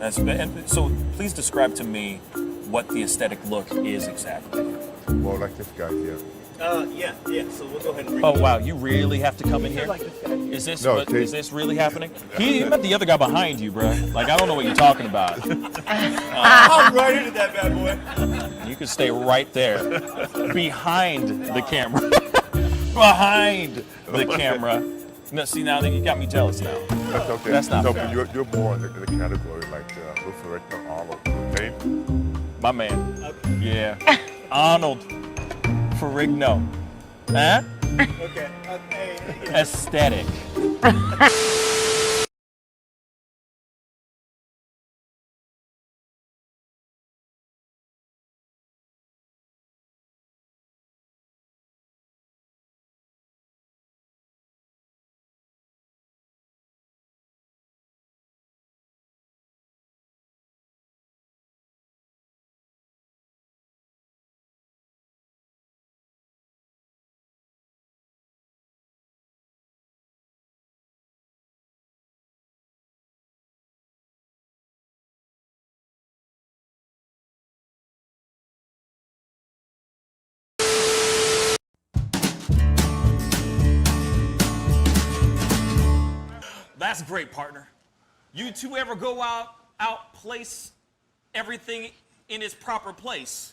And so please describe to me what the aesthetic look is exactly. Well, like this guy here. Yeah. So we'll go ahead and bring Oh wow, you really have to come in here? like this guy. Is this No, is this really happening? He met the other guy behind you, bro. Like I don't know what you're talking about. I'm right into that bad boy. You can stay right there, behind the camera, behind the camera. No, see now that you got me jealous now. That's okay. That's not so fair. You're more in the category like Luther Arnold. Okay? My man. Yeah. Arnold Ferrigno. Huh? Okay. Aesthetic. That's great, partner. You two ever go out place everything in its proper place?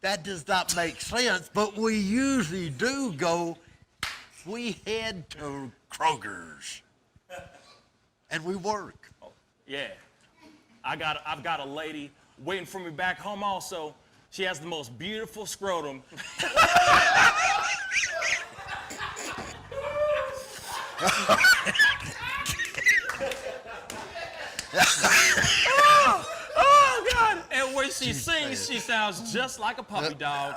That does not make sense, but we usually do go. We head to Kroger's and we work. Yeah. I've got a lady waiting for me back home also. She has the most beautiful scrotum. Oh, God. And when she sings, she sounds just like a puppy dog.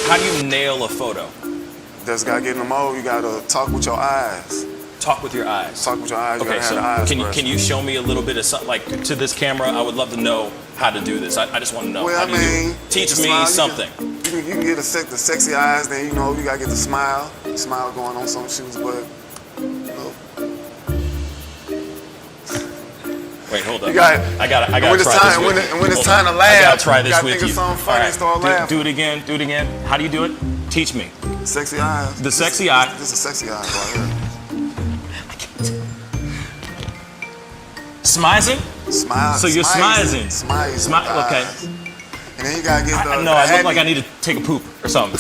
How do you nail a photo? Just gotta get in the mode. You gotta talk with your eyes. Talk with your eyes. Talk with your eyes. You Okay, gotta so have the eyes can you show me a little bit of something, like to this camera? I would love to know how to do this. I just want to know. Well, how I do you do it? mean, Teach the me smile, something. You can get the sexy eyes. Then you know you gotta get the smile going on some shoes. But you know, Wait, hold up. you got. I gotta when try it's this time, with when, you. it, when it's Hold time on. to laugh, I gotta try this you gotta with think you. of something funny All and start laughing. do it again. Do it again. How do you do it? Teach me. Sexy eyes. The sexy eye. This is sexy eyes right here. Smizing? Smile. So you're smizing. Smile. Okay. And then you gotta get the. No, I look like I need to take a poop or something.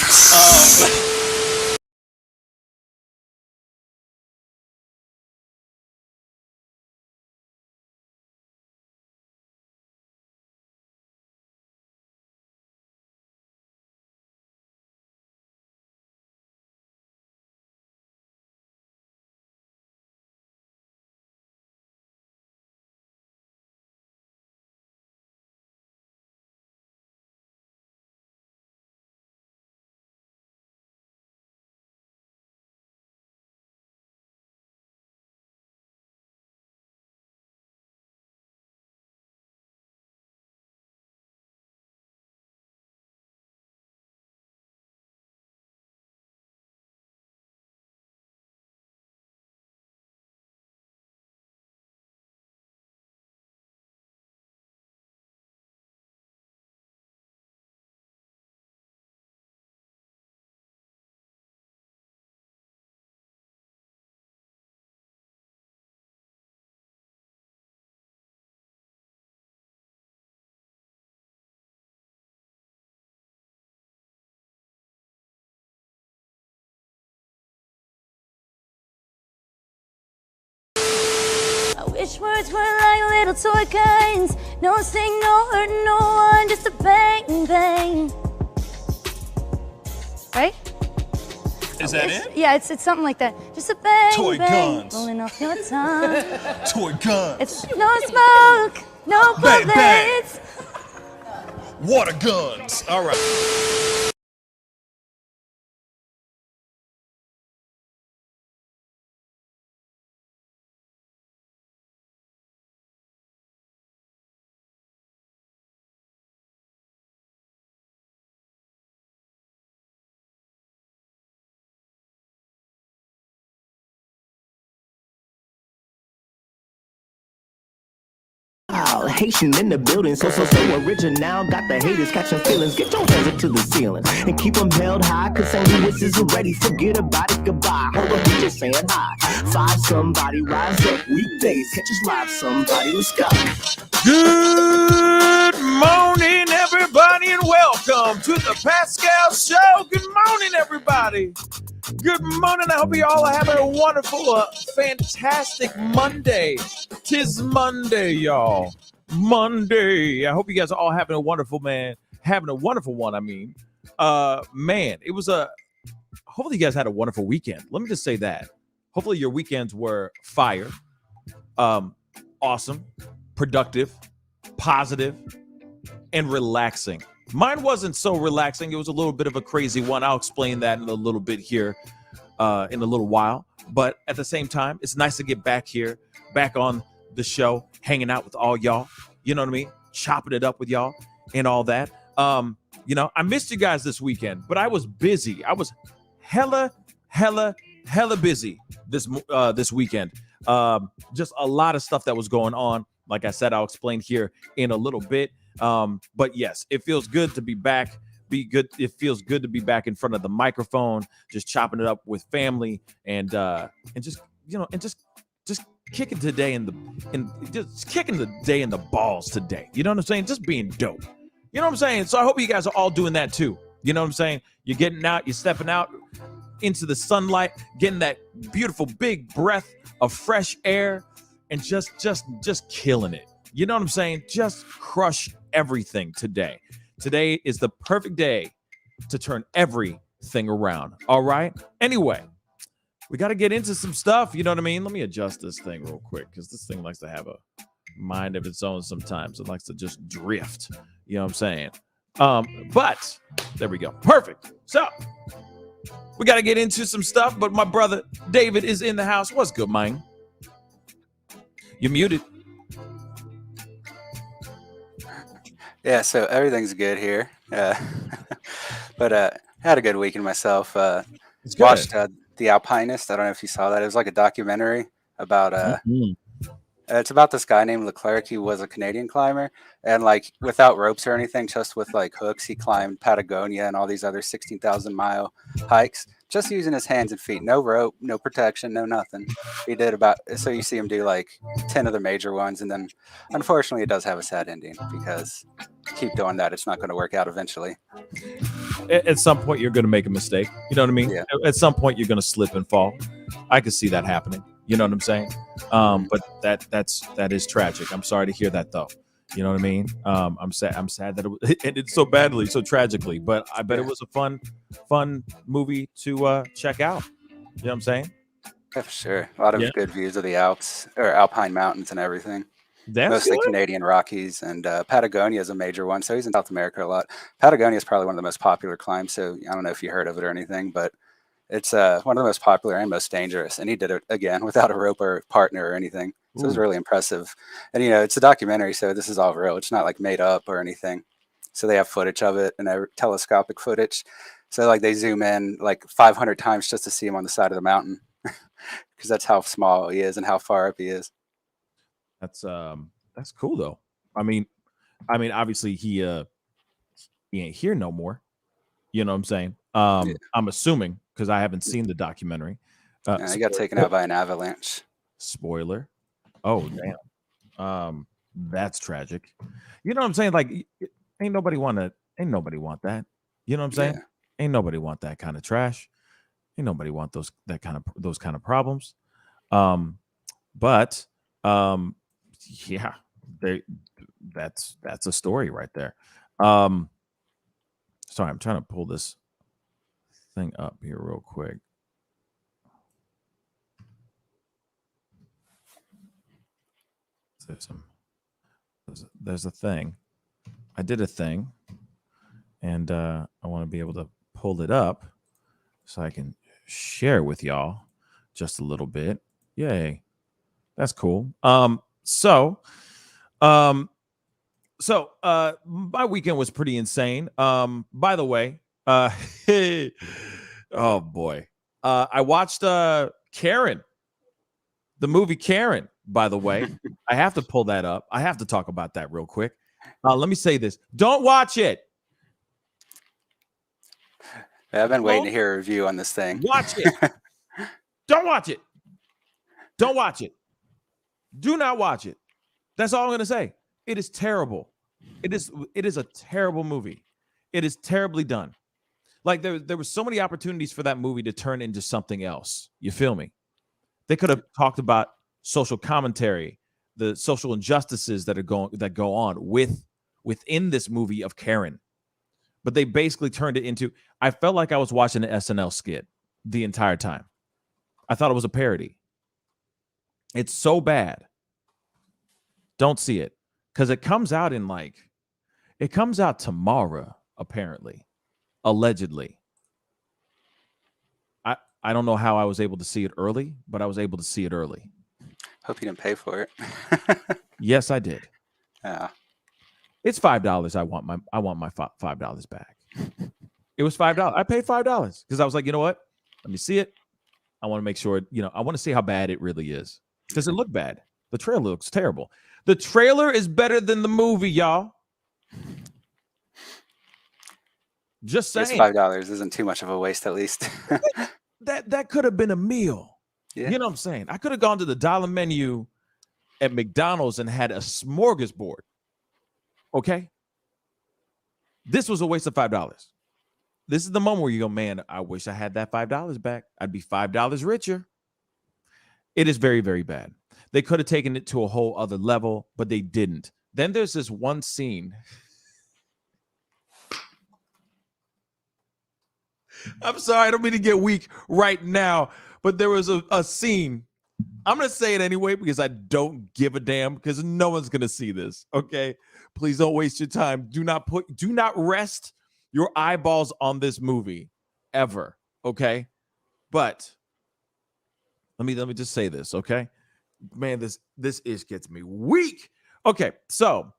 Wish words were like little toy guns. No sting, no hurt, no one, just a bang, bang. Right? Is that it? Yeah, it's something like that. Just a bang, Toy bang, guns. rolling off your tongue. Toy guns. It's no smoke, no Bang, bang. bullets. Water guns. All right. Haitian in the building, so original. Got the haters catching feelings. Get your hands up to the ceiling and keep them held high. Cause St. Louis is ready. Forget about it, goodbye. Hold up, we just saying hi. Five somebody, rise up. Weekdays, catch us live. Somebody, let's go. Good morning, everybody, and welcome to the Pascal Show. Good morning, everybody. Good morning. I hope you all are having a wonderful, fantastic Monday. 'Tis Monday, y'all. Monday. I hope you guys are all having a wonderful one. I mean, man, it was hopefully you guys had a wonderful weekend. Let me just say that. Hopefully your weekends were fire, awesome, productive, positive, and relaxing. Mine wasn't so relaxing. It was a little bit of a crazy one. I'll explain that in a little bit here in a little while. But at the same time, it's nice to get back here, back on the show, hanging out with all y'all. You know what I mean? Chopping it up with y'all and all that. I missed you guys this weekend, but I was busy. I was hella busy this weekend. Just a lot of stuff that was going on. Like I said, I'll explain here in a little bit. But yes, it feels good to be back. It feels good to be back in front of the microphone, just chopping it up with family and just kicking today just kicking the day in the balls today. You know what I'm saying? Just being dope. You know what I'm saying? So I hope you guys are all doing that too. You know what I'm saying? You're getting out, you're stepping out into the sunlight, getting that beautiful big breath of fresh air and just killing it. You know what I'm saying? Just crush everything today. Today is the perfect day to turn everything around. All right? Anyway, we got to get into some stuff. You know what I mean? Let me adjust this thing real quick because this thing likes to have a mind of its own sometimes. It likes to just drift. You know what I'm saying? But there we go. Perfect. So we got to get into some stuff. But my brother David is in the house. What's good, man? You're muted. Yeah, so everything's good here. But had a good weekend myself. Watched The Alpinest. I don't know if you saw that. It was like a documentary about it's about this guy named Leclerc. He was a Canadian climber, and like without ropes or anything, just with like hooks, he climbed Patagonia and all these other 16,000-mile hikes, just using his hands and feet. No rope, no protection, no nothing. He did so you see him do like 10 of the major ones, and then unfortunately it does have a sad ending because keep doing that, it's not going to work out eventually. At some point you're going to make a mistake. You know what I mean? Yeah. At some point you're going to slip and fall. I can see that happening. You know what I'm saying? But that is tragic. I'm sorry to hear that though. You know what I mean? I'm sad that it ended so badly, so tragically. But I bet it was a fun movie to check out. You know what I'm saying? Yeah, for sure. A lot of good views of the Alps or Alpine mountains and everything. Mostly Canadian Rockies, and Patagonia is a major one. So he's in South America a lot. Patagonia is probably one of the most popular climbs. So I don't know if you heard of it or anything, but it's one of the most popular and most dangerous. And he did it again without a rope or partner or anything. So it was really impressive. And it's a documentary, so this is all real. It's not like made up or anything. So they have footage of it and telescopic footage. So like they zoom in like 500 times just to see him on the side of the mountain, because that's how small he is and how far up he is. That's cool though. I mean, obviously he ain't here no more. You know what I'm saying? I'm assuming because I haven't seen the documentary. He got taken out by an avalanche. Spoiler. Oh damn. That's tragic. You know what I'm saying? Like, ain't nobody want that. You know what I'm saying? Yeah. Ain't nobody want that kind of trash. Ain't nobody want those kind of problems. But Yeah, that's a story right there. Sorry, I'm trying to pull this thing up here real quick. There's a thing. I did a thing, and I want to be able to pull it up so I can share with y'all just a little bit. Yay, that's cool. So my weekend was pretty insane. By the way, oh boy, I watched Karen, the movie Karen. By the way, I have to pull that up. I have to talk about that real quick. Let me say this: don't watch it. I've been waiting to hear a review on this thing. Watch it. Don't watch it. Don't watch it. Do not watch it. That's all I'm going to say. It is terrible. It is a terrible movie. It is terribly done. Like there were so many opportunities for that movie to turn into something else. You feel me? They could have talked about social commentary, the social injustices that go on within this movie of Karen. But they basically turned it into, I felt like I was watching an SNL skit the entire time. I thought it was a parody. It's so bad. Don't see it. Because it comes out tomorrow, apparently. Allegedly. I don't know how I was able to see it early, but I was able to see it early. Hope you didn't pay for it. Yes, I did. Yeah. It's $5. I want my $5 back. It was $5. I paid $5 because I was like, you know what? Let me see it. I want to make sure, I want to see how bad it really is. Does it look bad? The trailer looks terrible. The trailer is better than the movie, y'all. Just saying. $5 isn't too much of a waste, at least. that could have been a meal. Yeah. You know what I'm saying? I could have gone to the dollar menu at McDonald's and had a smorgasbord. Okay? This was a waste of $5. This is the moment where you go, man, I wish I had that $5 back. I'd be $5 richer. It is very, very bad. They could have taken it to a whole other level, but they didn't. Then there's this one scene. I'm sorry, I don't mean to get weak right now, but there was a scene. I'm going to say it anyway because I don't give a damn because no one's going to see this, okay? Please don't waste your time. Do not rest your eyeballs on this movie ever, okay? But let me just say this, okay? Man, this ish gets me weak. Okay, so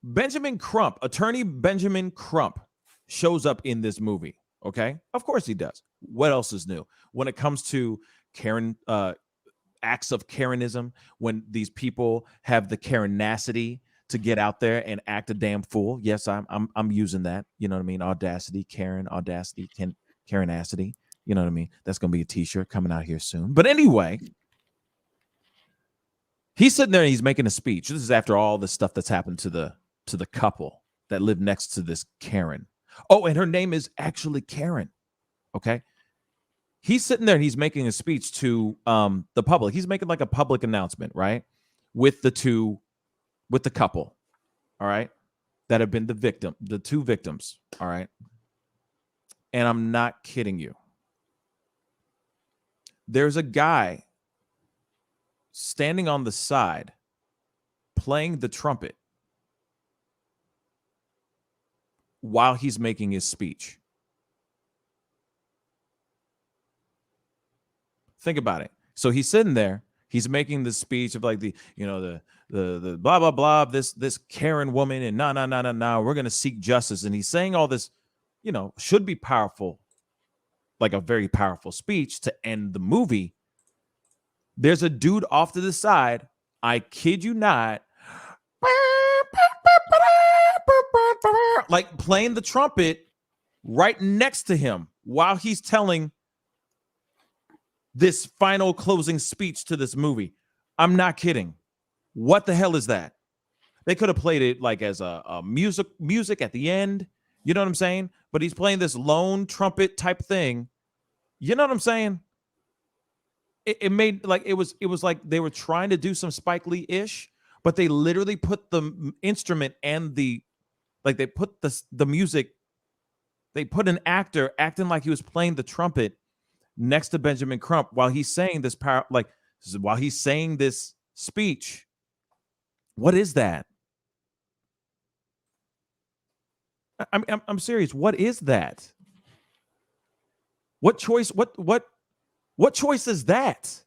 attorney Benjamin Crump shows up in this movie, okay? Of course he does. What else is new? When it comes to Karen, acts of Karenism, when these people have the Karenacity to get out there and act a damn fool. Yes, I'm using that. You know what I mean? Audacity, Karenacity. You know what I mean? That's gonna be a t-shirt coming out here soon. But anyway, he's sitting there and he's making a speech. This is after all the stuff that's happened to the couple that live next to this Karen. Oh, and her name is actually Karen. Okay. He's sitting there and he's making a speech to the public. He's making like a public announcement, right? With the couple, all right, that have been the two victims, all right? And I'm not kidding you. There's a guy standing on the side playing the trumpet while he's making his speech. Think about it. So he's sitting there, he's making the speech of like the blah blah blah, this Karen woman, and no, we're gonna seek justice. And he's saying all this, should be powerful, like a very powerful speech to end the movie. There's a dude off to the side, I kid you not, like playing the trumpet right next to him while he's telling this final closing speech to this movie. I'm not kidding. What the hell is that? They could have played it like as a music at the end. You know what I'm saying? But he's playing this lone trumpet type thing. You know what I'm saying? it made like it was like they were trying to do some Spike Lee-ish, but they literally put the instrument and they put the music, they put an actor acting like he was playing the trumpet next to Benjamin Crump while he's saying this speech. What is that? I'm serious. What is that? What choice? What choice is that?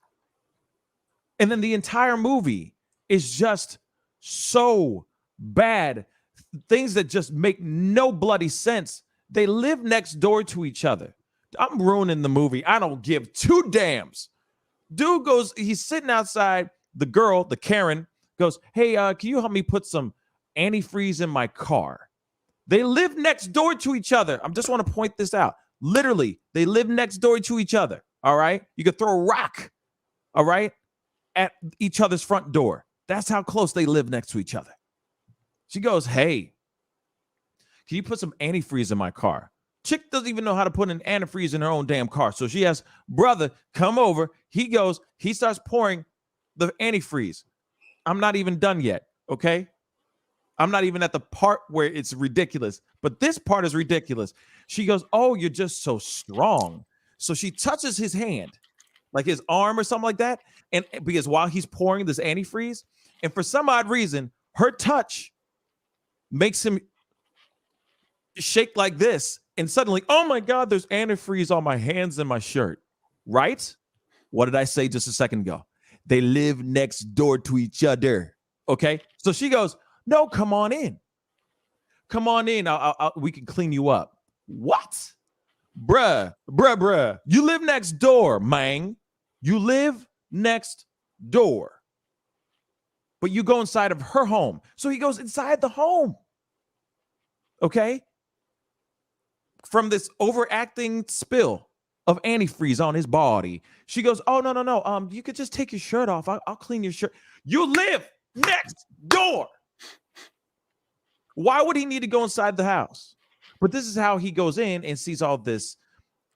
And then the entire movie is just so bad. Things that just make no bloody sense. They live next door to each other. I'm ruining the movie. I don't give two damns. Dude goes, he's sitting outside. The girl, the Karen, goes, hey, can you help me put some antifreeze in my car? They live next door to each other. I just want to point this out. Literally, they live next door to each other. All right. You could throw a rock, all right, at each other's front door. That's how close they live next to each other. She goes, hey, can you put some antifreeze in my car? Chick doesn't even know how to put an antifreeze in her own damn car. So she asks, brother, come over. He goes, he starts pouring the antifreeze. I'm not even done yet, okay? I'm not even at the part where it's ridiculous, but this part is ridiculous. She goes, oh, you're just so strong. So she touches his hand, like his arm or something like that, and because while he's pouring this antifreeze, and for some odd reason, her touch makes him shake like this, and suddenly, oh my God, there's antifreeze on my hands and my shirt, right? What did I say just a second ago? They live next door to each other, okay? So she goes, no, come on in. Come on in. We can clean you up. What? Bruh. You live next door, man. You live next door. But you go inside of her home. So he goes inside the home. Okay? From this overacting spill of antifreeze on his body. She goes, oh, no. You could just take your shirt off. I'll clean your shirt. You live next door. Why would he need to go inside the house? But this is how he goes in and sees all this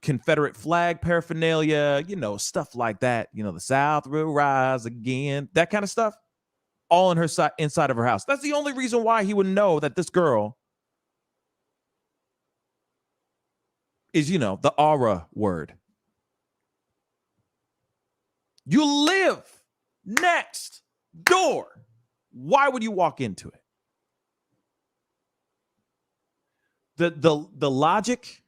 Confederate flag paraphernalia, stuff like that. The South will rise again, that kind of stuff, all in her inside of her house. That's the only reason why he would know that this girl is, the aura word. You live next door. Why would you walk into it? The logic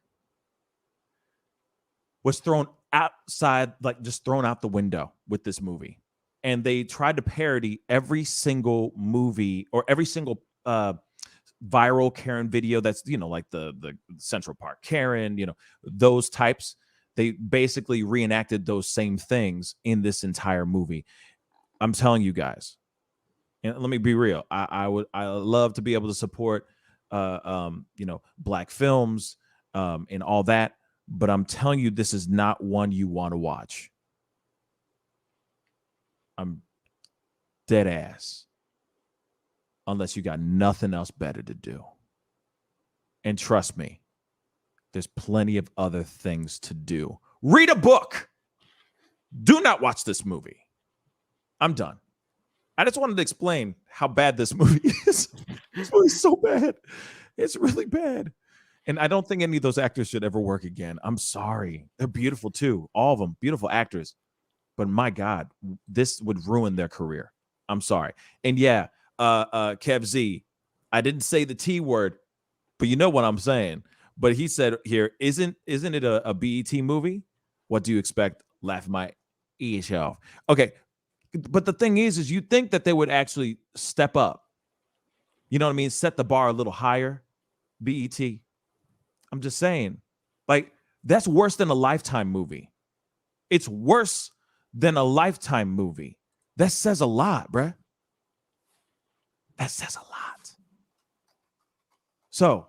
was thrown outside, like just thrown out the window with this movie. And they tried to parody every single movie or every single viral Karen video that's, like the Central Park Karen, those types. They basically reenacted those same things in this entire movie. I'm telling you guys, and let me be real. I love to be able to support black films and all that, but I'm telling you, this is not one you want to watch. I'm dead ass, unless you got nothing else better to do. And trust me, there's plenty of other things to do. Read a book. Do not watch this movie. I'm done. I just wanted to explain how bad this movie is. This movie's so bad. It's really bad. And I don't think any of those actors should ever work again. I'm sorry. They're beautiful too. All of them. Beautiful actors. But my God, this would ruin their career. I'm sorry. And yeah, Kev Z, I didn't say the T word, but you know what I'm saying. But he said here, isn't it a BET movie? What do you expect? Laugh my ears off. Okay. But the thing is you think that they would actually step up. You know what I mean? Set the bar a little higher. BET. I'm just saying. Like, that's worse than a Lifetime movie. It's worse than a Lifetime movie. That says a lot, bruh. That says a lot. So,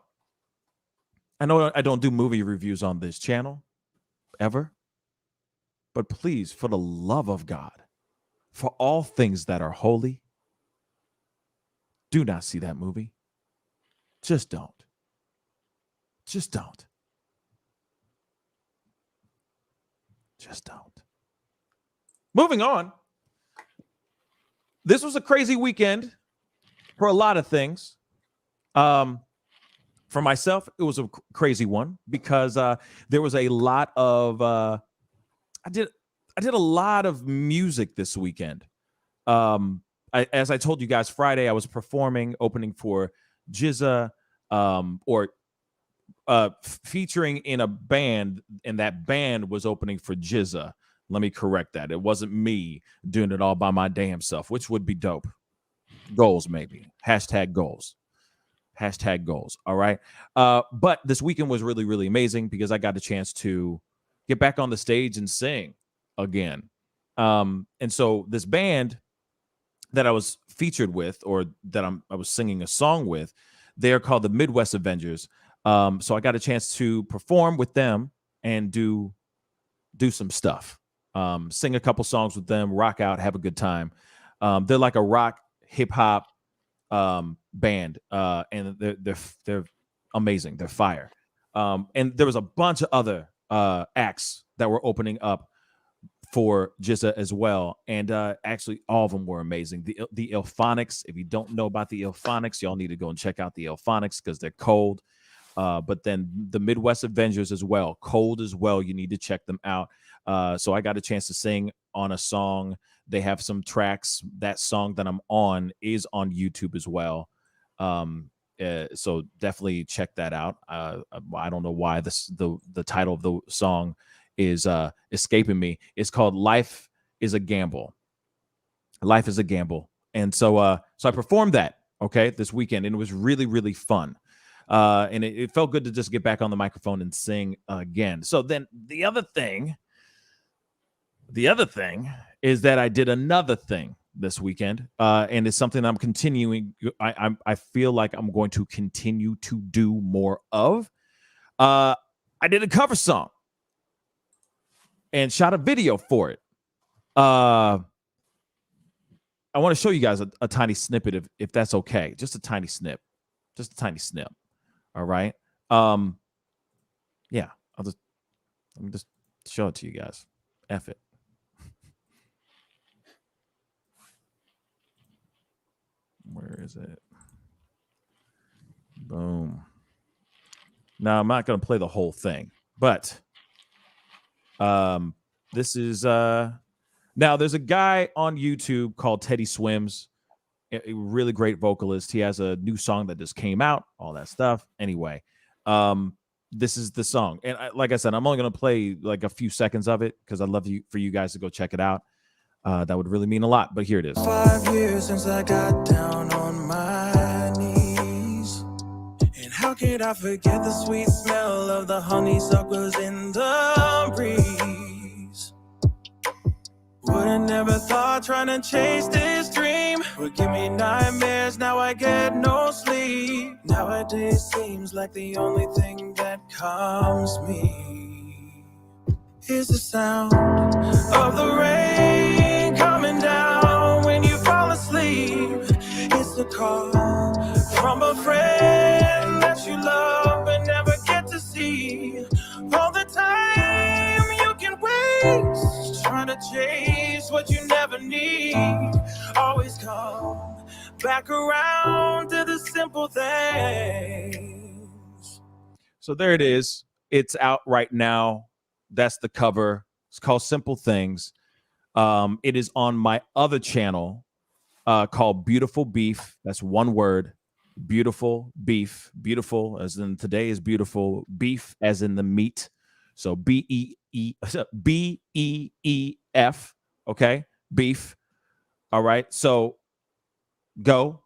I know I don't do movie reviews on this channel, ever. But please, for the love of God, for all things that are holy, do not see that movie. Just don't. Just don't. Just don't. moving on. This was a crazy weekend for a lot of things. For myself, it was a crazy one because there was a lot of I did a lot of music this weekend. As I told you guys Friday, I was performing, opening for Jizza, featuring in a band, and that band was opening for Jizza. Let me correct that. It wasn't me doing it all by my damn self, which would be dope. Goals, maybe. Hashtag goals. Hashtag goals. All right. But this weekend was really, really amazing because I got a chance to get back on the stage and sing again. And so this band that I was featured with, or that I was singing a song with, they're called the Midwest Avengers. So I got a chance to perform with them and do some stuff. Sing a couple songs with them, rock out, have a good time. They're like a rock hip hop band, and they're amazing. They're fire. And there was a bunch of other acts that were opening up for Jizza as well, and actually all of them were amazing. The Alpinest, if you don't know about the Alpinest, y'all need to go and check out the Alpinest because they're cold. But then the Midwest Avengers as well, cold as well. You need to check them out. So I got a chance to sing on a song. They have some tracks. That song that I'm on is on YouTube as well. So definitely check that out. I don't know why the title of the song is escaping me. It's called Life is a Gamble. Life is a Gamble. And so I performed that, this weekend, and it was really, really fun. And it felt good to just get back on the microphone and sing again. So then the other thing is that I did another thing this weekend, and it's something I'm continuing. I feel like I'm going to continue to do more of. I did a cover song and shot a video for it. I want to show you guys a tiny snippet, if that's okay. Just a tiny snip. All right. Yeah. Let me just show it to you guys. F it. Where is it? Boom. Now I'm not going to play the whole thing, but this is now there's a guy on YouTube called Teddy Swims, a really great vocalist. He has a new song that just came out, all that stuff. Anyway, this is the song, and like I said, I'm only going to play like a few seconds of it because I'd love for you guys to go check it out. That would really mean a lot, but here it is. 5 years since I got down on my knees, and how could I forget the sweet smell of the honeysuckles in the breeze? Would've never thought trying to chase this dream would give me nightmares. Now I get no sleep. Nowadays seems like the only thing that calms me is the sound of the rain coming down when you fall asleep. It's the call from a friend that you love but never get to see. All the time you can waste trying to chase what you never need. Always come back around to the simple things. So there it is. It's out right now. That's the cover. It's called Simple Things. It is on my other channel called Beautiful Beef. That's one word. Beautiful Beef. Beautiful as in today is beautiful. Beef as in the meat. So B-E-E-F. Okay? Beef. All right. So go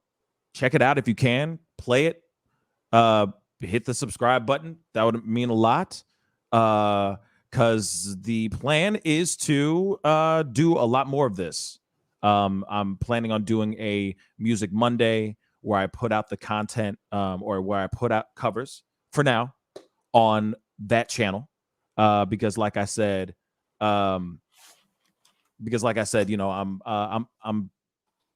check it out if you can. Play it. Hit the subscribe button. That would mean a lot. Because the plan is to do a lot more of this. I'm planning on doing a Music Monday where I put out the content or where I put out covers for now on that channel. Because like I said, I'm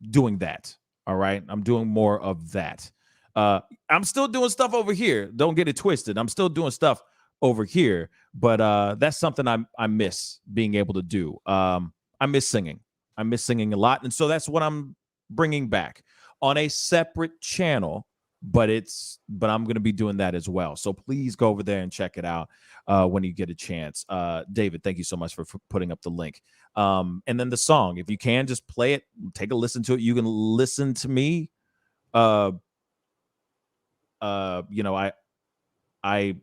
doing that. All right. I'm doing more of that. I'm still doing stuff over here. Don't get it twisted. I'm still doing stuff over here, but that's something I miss being able to do. I miss singing. I miss singing a lot, and so that's what I'm bringing back on a separate channel. But I'm going to be doing that as well. So please go over there and check it out when you get a chance. David, thank you so much for putting up the link. And then the song, if you can, just play it, take a listen to it. You can listen to me. You know, I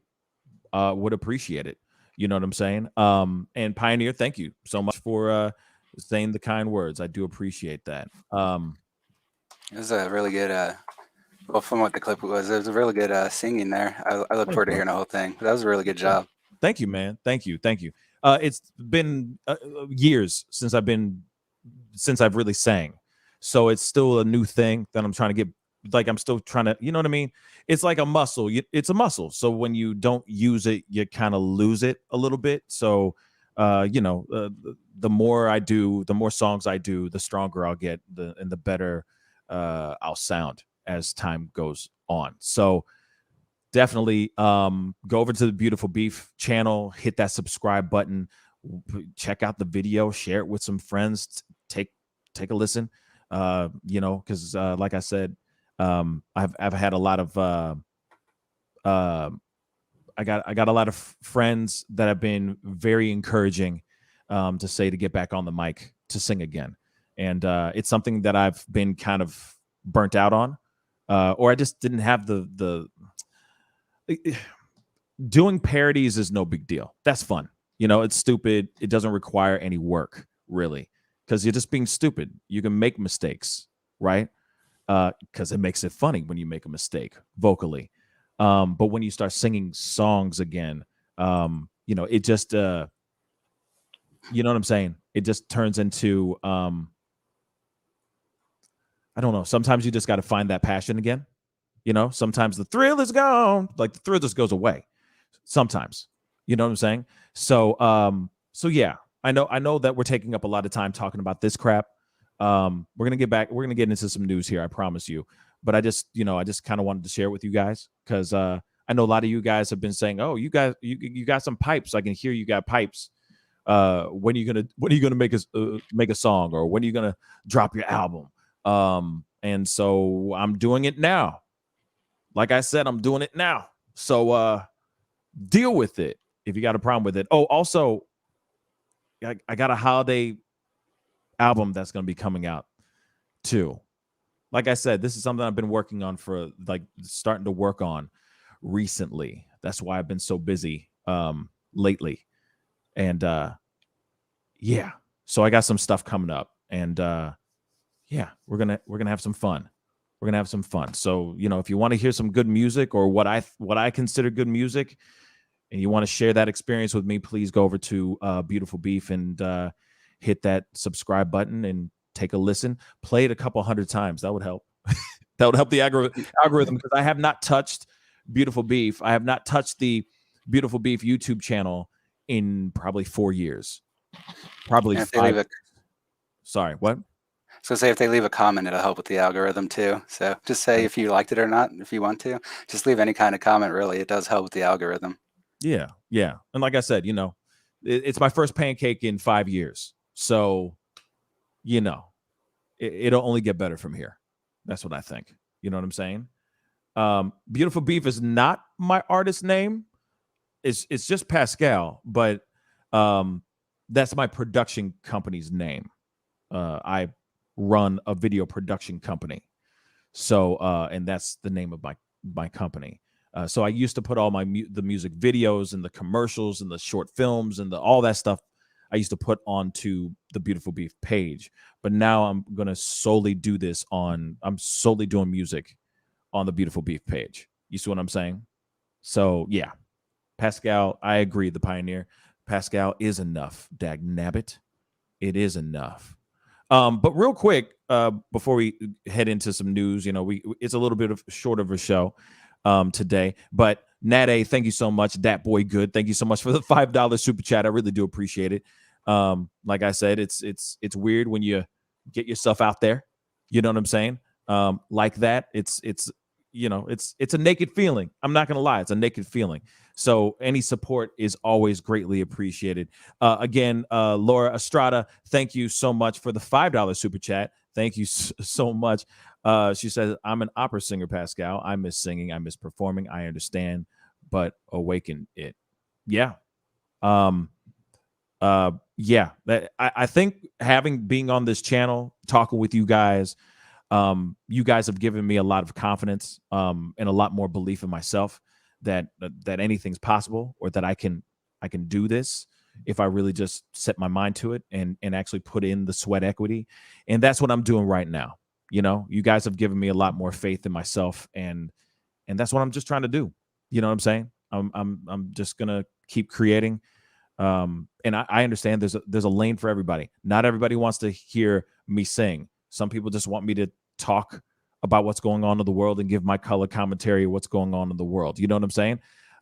would appreciate it. You know what I'm saying? And Pioneer, thank you so much for saying the kind words. I do appreciate that. It was a really good. Well, from what the clip was, it was a really good singing there. I look forward to hearing the whole thing. That was a really good job. Thank you, man. Thank you. It's been years since I've really sang, so it's still a new thing that I'm trying to get. Like I'm still trying to, you know what I mean? It's like a muscle. It's a muscle. So when you don't use it, you kind of lose it a little bit. So, the more I do, the more songs I do, the stronger I'll get, and the better I'll sound as time goes on. So definitely go over to the Beautiful Beef channel, hit that subscribe button, check out the video, share it with some friends, take a listen. Because like I said, I've had a lot of I got a lot of friends that have been very encouraging to say to get back on the mic to sing again. And it's something that I've been kind of burnt out on. Or I just didn't have the doing parodies is no big deal. That's fun. It's stupid. It doesn't require any work, really, because you're just being stupid. You can make mistakes, right? Because it makes it funny when you make a mistake vocally. But when you start singing songs again, it just, you know what I'm saying? It just turns into, I don't know. Sometimes you just got to find that passion again. Sometimes the thrill is gone. Like the thrill just goes away. Sometimes, you know what I'm saying? So yeah, I know that we're taking up a lot of time talking about this crap. We're going to get into some news here. I promise you. But I just kind of wanted to share it with you guys because I know a lot of you guys have been saying, "Oh, you guys, you got some pipes. I can hear you got pipes. When are you gonna make a song, or when are you gonna drop your album?" And so I'm doing it now. Like I said, I'm doing it now. So deal with it if you got a problem with it. Oh, also, I got a holiday album that's going to be coming out too. Like I said, this is something I've been working on for starting to work on recently. That's why I've been so busy lately. And yeah, so I got some stuff coming up, and yeah, we're gonna have some fun. We're gonna have some fun. So if you want to hear some good music, or what I consider good music, and you want to share that experience with me, please go over to Beautiful Beef and hit that subscribe button and take a listen. Play it a couple hundred times. That would help. That would help the algorithm, because I have not touched Beautiful Beef. I have not touched the Beautiful Beef YouTube channel in probably 4 years. Probably 5. Sorry, what? So say if they leave a comment, it'll help with the algorithm too. So just say if you liked it or not, if you want to. Just leave any kind of comment, really. It does help with the algorithm. Yeah. And like I said, it's my first pancake in 5 years. So, it'll only get better from here. That's what I think. You know what I'm saying? Beautiful Beef is not my artist name. It's just Pascal, but that's my production company's name. I run a video production company. So, and that's the name of my company. So I used to put all the music videos and the commercials and the short films and all that stuff I used to put onto the Beautiful Beef page. But now I'm going to solely do this I'm solely doing music on the Beautiful Beef page. You see what I'm saying? So yeah, Pascal, I agree. The Pioneer, Pascal is enough. Dag nabbit. It is enough. But real quick, before we head into some news, it's a little bit of short of a show today, but Nade, thank you so much. Dat Boy Good, thank you so much for the $5 super chat. I really do appreciate it. Like I said, it's weird when you get yourself out there. You know what I'm saying? Like that. It's it's a naked feeling. I'm not going to lie. It's a naked feeling. So any support is always greatly appreciated. Again, Laura Estrada, thank you so much for the $5 super chat. Thank you so much. She says, I'm an opera singer, Pascal. I miss singing. I miss performing. I understand, but awaken it. Yeah. Yeah. I think being on this channel, talking with you guys have given me a lot of confidence and a lot more belief in myself that anything's possible, or that I can do this if I really just set my mind to it and actually put in the sweat equity. And that's what I'm doing right now. You guys have given me a lot more faith in myself, and that's what I'm just trying to do. You know what I'm saying? I'm just gonna keep creating. And I understand there's a lane for everybody. Not everybody wants to hear me sing. Some people just want me to talk about what's going on in the world and give my color commentary of what's going on in the world. You know what I'm saying?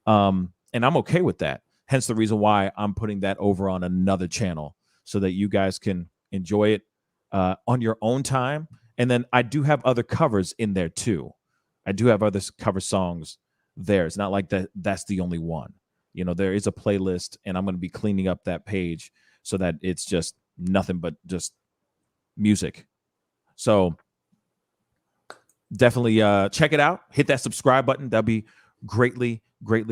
And I'm okay with that. Hence the reason why I'm putting that over on another channel so that you guys can enjoy it on your own time. And then I do have other covers in there too. I do have other cover songs there. It's not like that's the only one. There is a playlist, and I'm going to be cleaning up that page so that it's just nothing but just music. So definitely check it out. Hit that subscribe button. That'll be greatly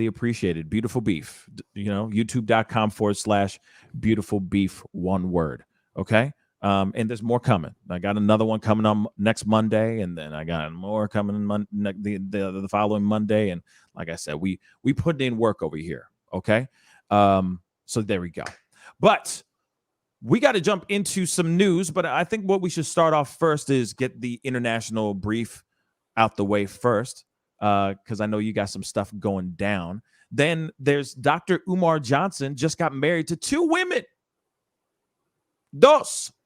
appreciated. Beautiful Beef, youtube.com/beautiful beef, one word. Okay. And there's more coming. I got another one coming on next Monday, and then I got more coming the following Monday. And like I said, we put in work over here. Okay. So there we go. But we got to jump into some news. But I think what we should start off first is get the international brief out the way first, because I know you got some stuff going down. Then there's Dr. Umar Johnson, just got married to two women.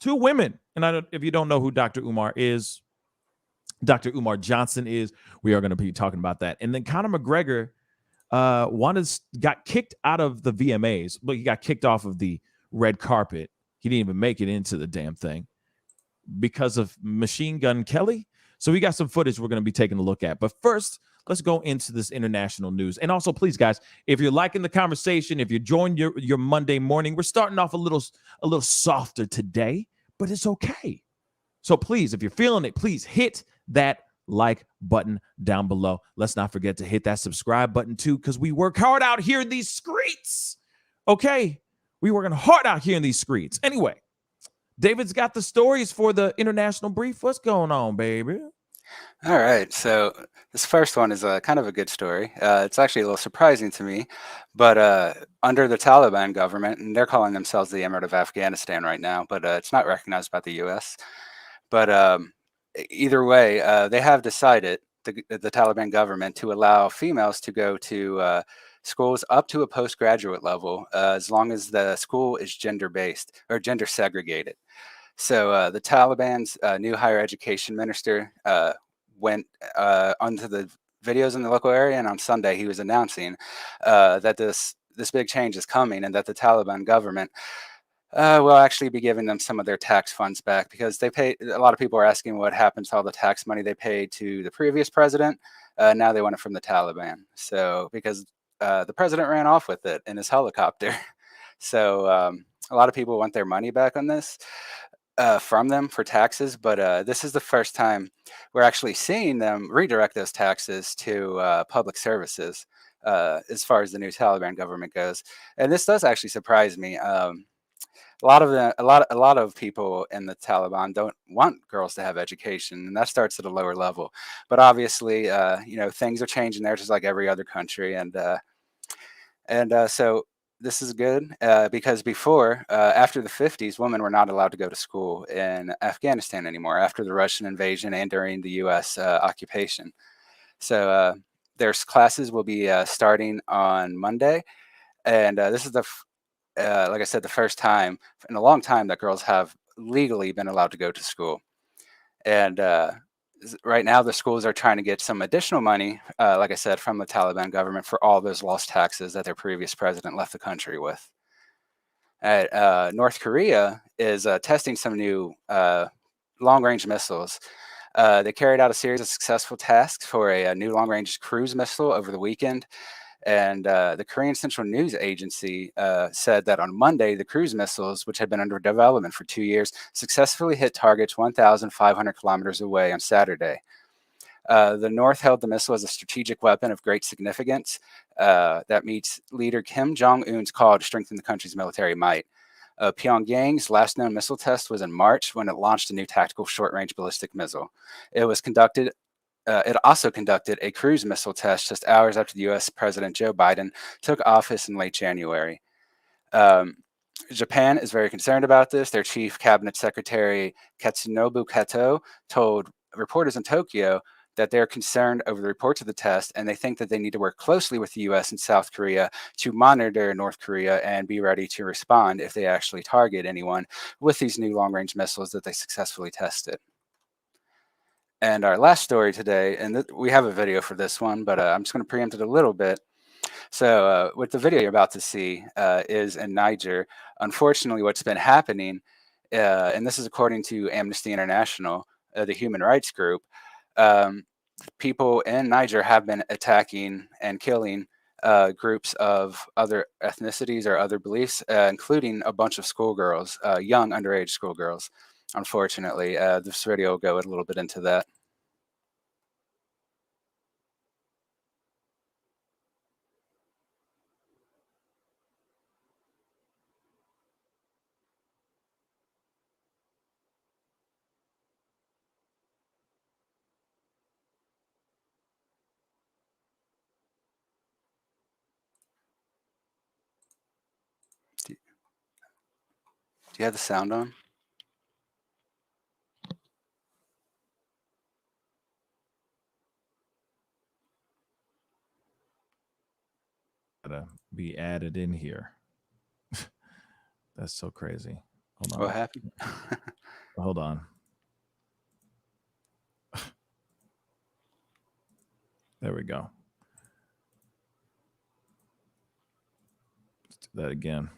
Two women. And if you don't know who Dr. Umar is, Dr. Umar Johnson is, we are going to be talking about that. And then Conor McGregor got kicked out of the VMAs, but he got kicked off of the red carpet. He didn't even make it into the damn thing because of Machine Gun Kelly. So we got some footage we're going to be taking a look at. But first, let's go into this international news. And also, please, guys, if you're liking the conversation, if you join your Monday morning, we're starting off a little softer today, but it's okay. So please, if you're feeling it, please hit that like button down below. Let's not forget to hit that subscribe button too, because we work hard out here in these streets. Okay? We working hard out here in these streets. Anyway, David's got the stories for the international brief. What's going on, baby? All right. So this first one is kind of a good story. It's actually a little surprising to me, but under the Taliban government, and they're calling themselves the Emirate of Afghanistan right now, but it's not recognized by the U.S. But either way, they have decided, the Taliban government, to allow females to go to schools up to a postgraduate level as long as the school is gender-based or gender segregated. So the Taliban's new higher education minister went onto the videos in the local area, and on Sunday he was announcing that this big change is coming, and that the Taliban government will actually be giving them some of their tax funds back, because they pay. A lot of people are asking what happens to all the tax money they paid to the previous president. Now they want it from the Taliban. So because the president ran off with it in his helicopter, so a lot of people want their money back on this. From them for taxes, but this is the first time we're actually seeing them redirect those taxes to public services as far as the new Taliban government goes. And this does actually surprise me. A lot of people in the Taliban don't want girls to have education, and that starts at a lower level. But obviously, things are changing there, just like every other country, and so. This is good because before, after the 50s, women were not allowed to go to school in Afghanistan anymore after the Russian invasion and during the U.S. Occupation. So their classes will be starting on Monday. And this is like I said, the first time in a long time that girls have legally been allowed to go to school. And right now, the schools are trying to get some additional money, like I said, from the Taliban government for all those lost taxes that their previous president left the country with. North Korea is testing some new long-range missiles They carried out a series of successful tasks for a new long-range cruise missile over the weekend. And the Korean Central News Agency said that on Monday, the cruise missiles, which had been under development for 2 years, successfully hit targets 1,500 kilometers away on Saturday. The North held the missile as a strategic weapon of great significance that meets leader Kim Jong-un's call to strengthen the country's military might. Pyongyang's last known missile test was in March when it launched a new tactical short-range ballistic missile. It also conducted a cruise missile test just hours after the U.S. President Joe Biden took office in late January. Japan is very concerned about this. Their chief cabinet secretary, Katsunobu Kato, told reporters in Tokyo that they're concerned over the reports of the test, and they think that they need to work closely with the U.S. and South Korea to monitor North Korea and be ready to respond if they actually target anyone with these new long-range missiles that they successfully tested. And our last story today, and we have a video for this one, but I'm just going to preempt it a little bit. So what the video you're about to see is in Niger. Unfortunately, what's been happening, and this is according to Amnesty International, the human rights group, people in Niger have been attacking and killing groups of other ethnicities or other beliefs, including a bunch of schoolgirls, young underage schoolgirls. Unfortunately, this video will go a little bit into that. Do you have the sound on? Gotta be added in here. That's so crazy. Hold on. What happened? Hold on. There we go. Let's do that again.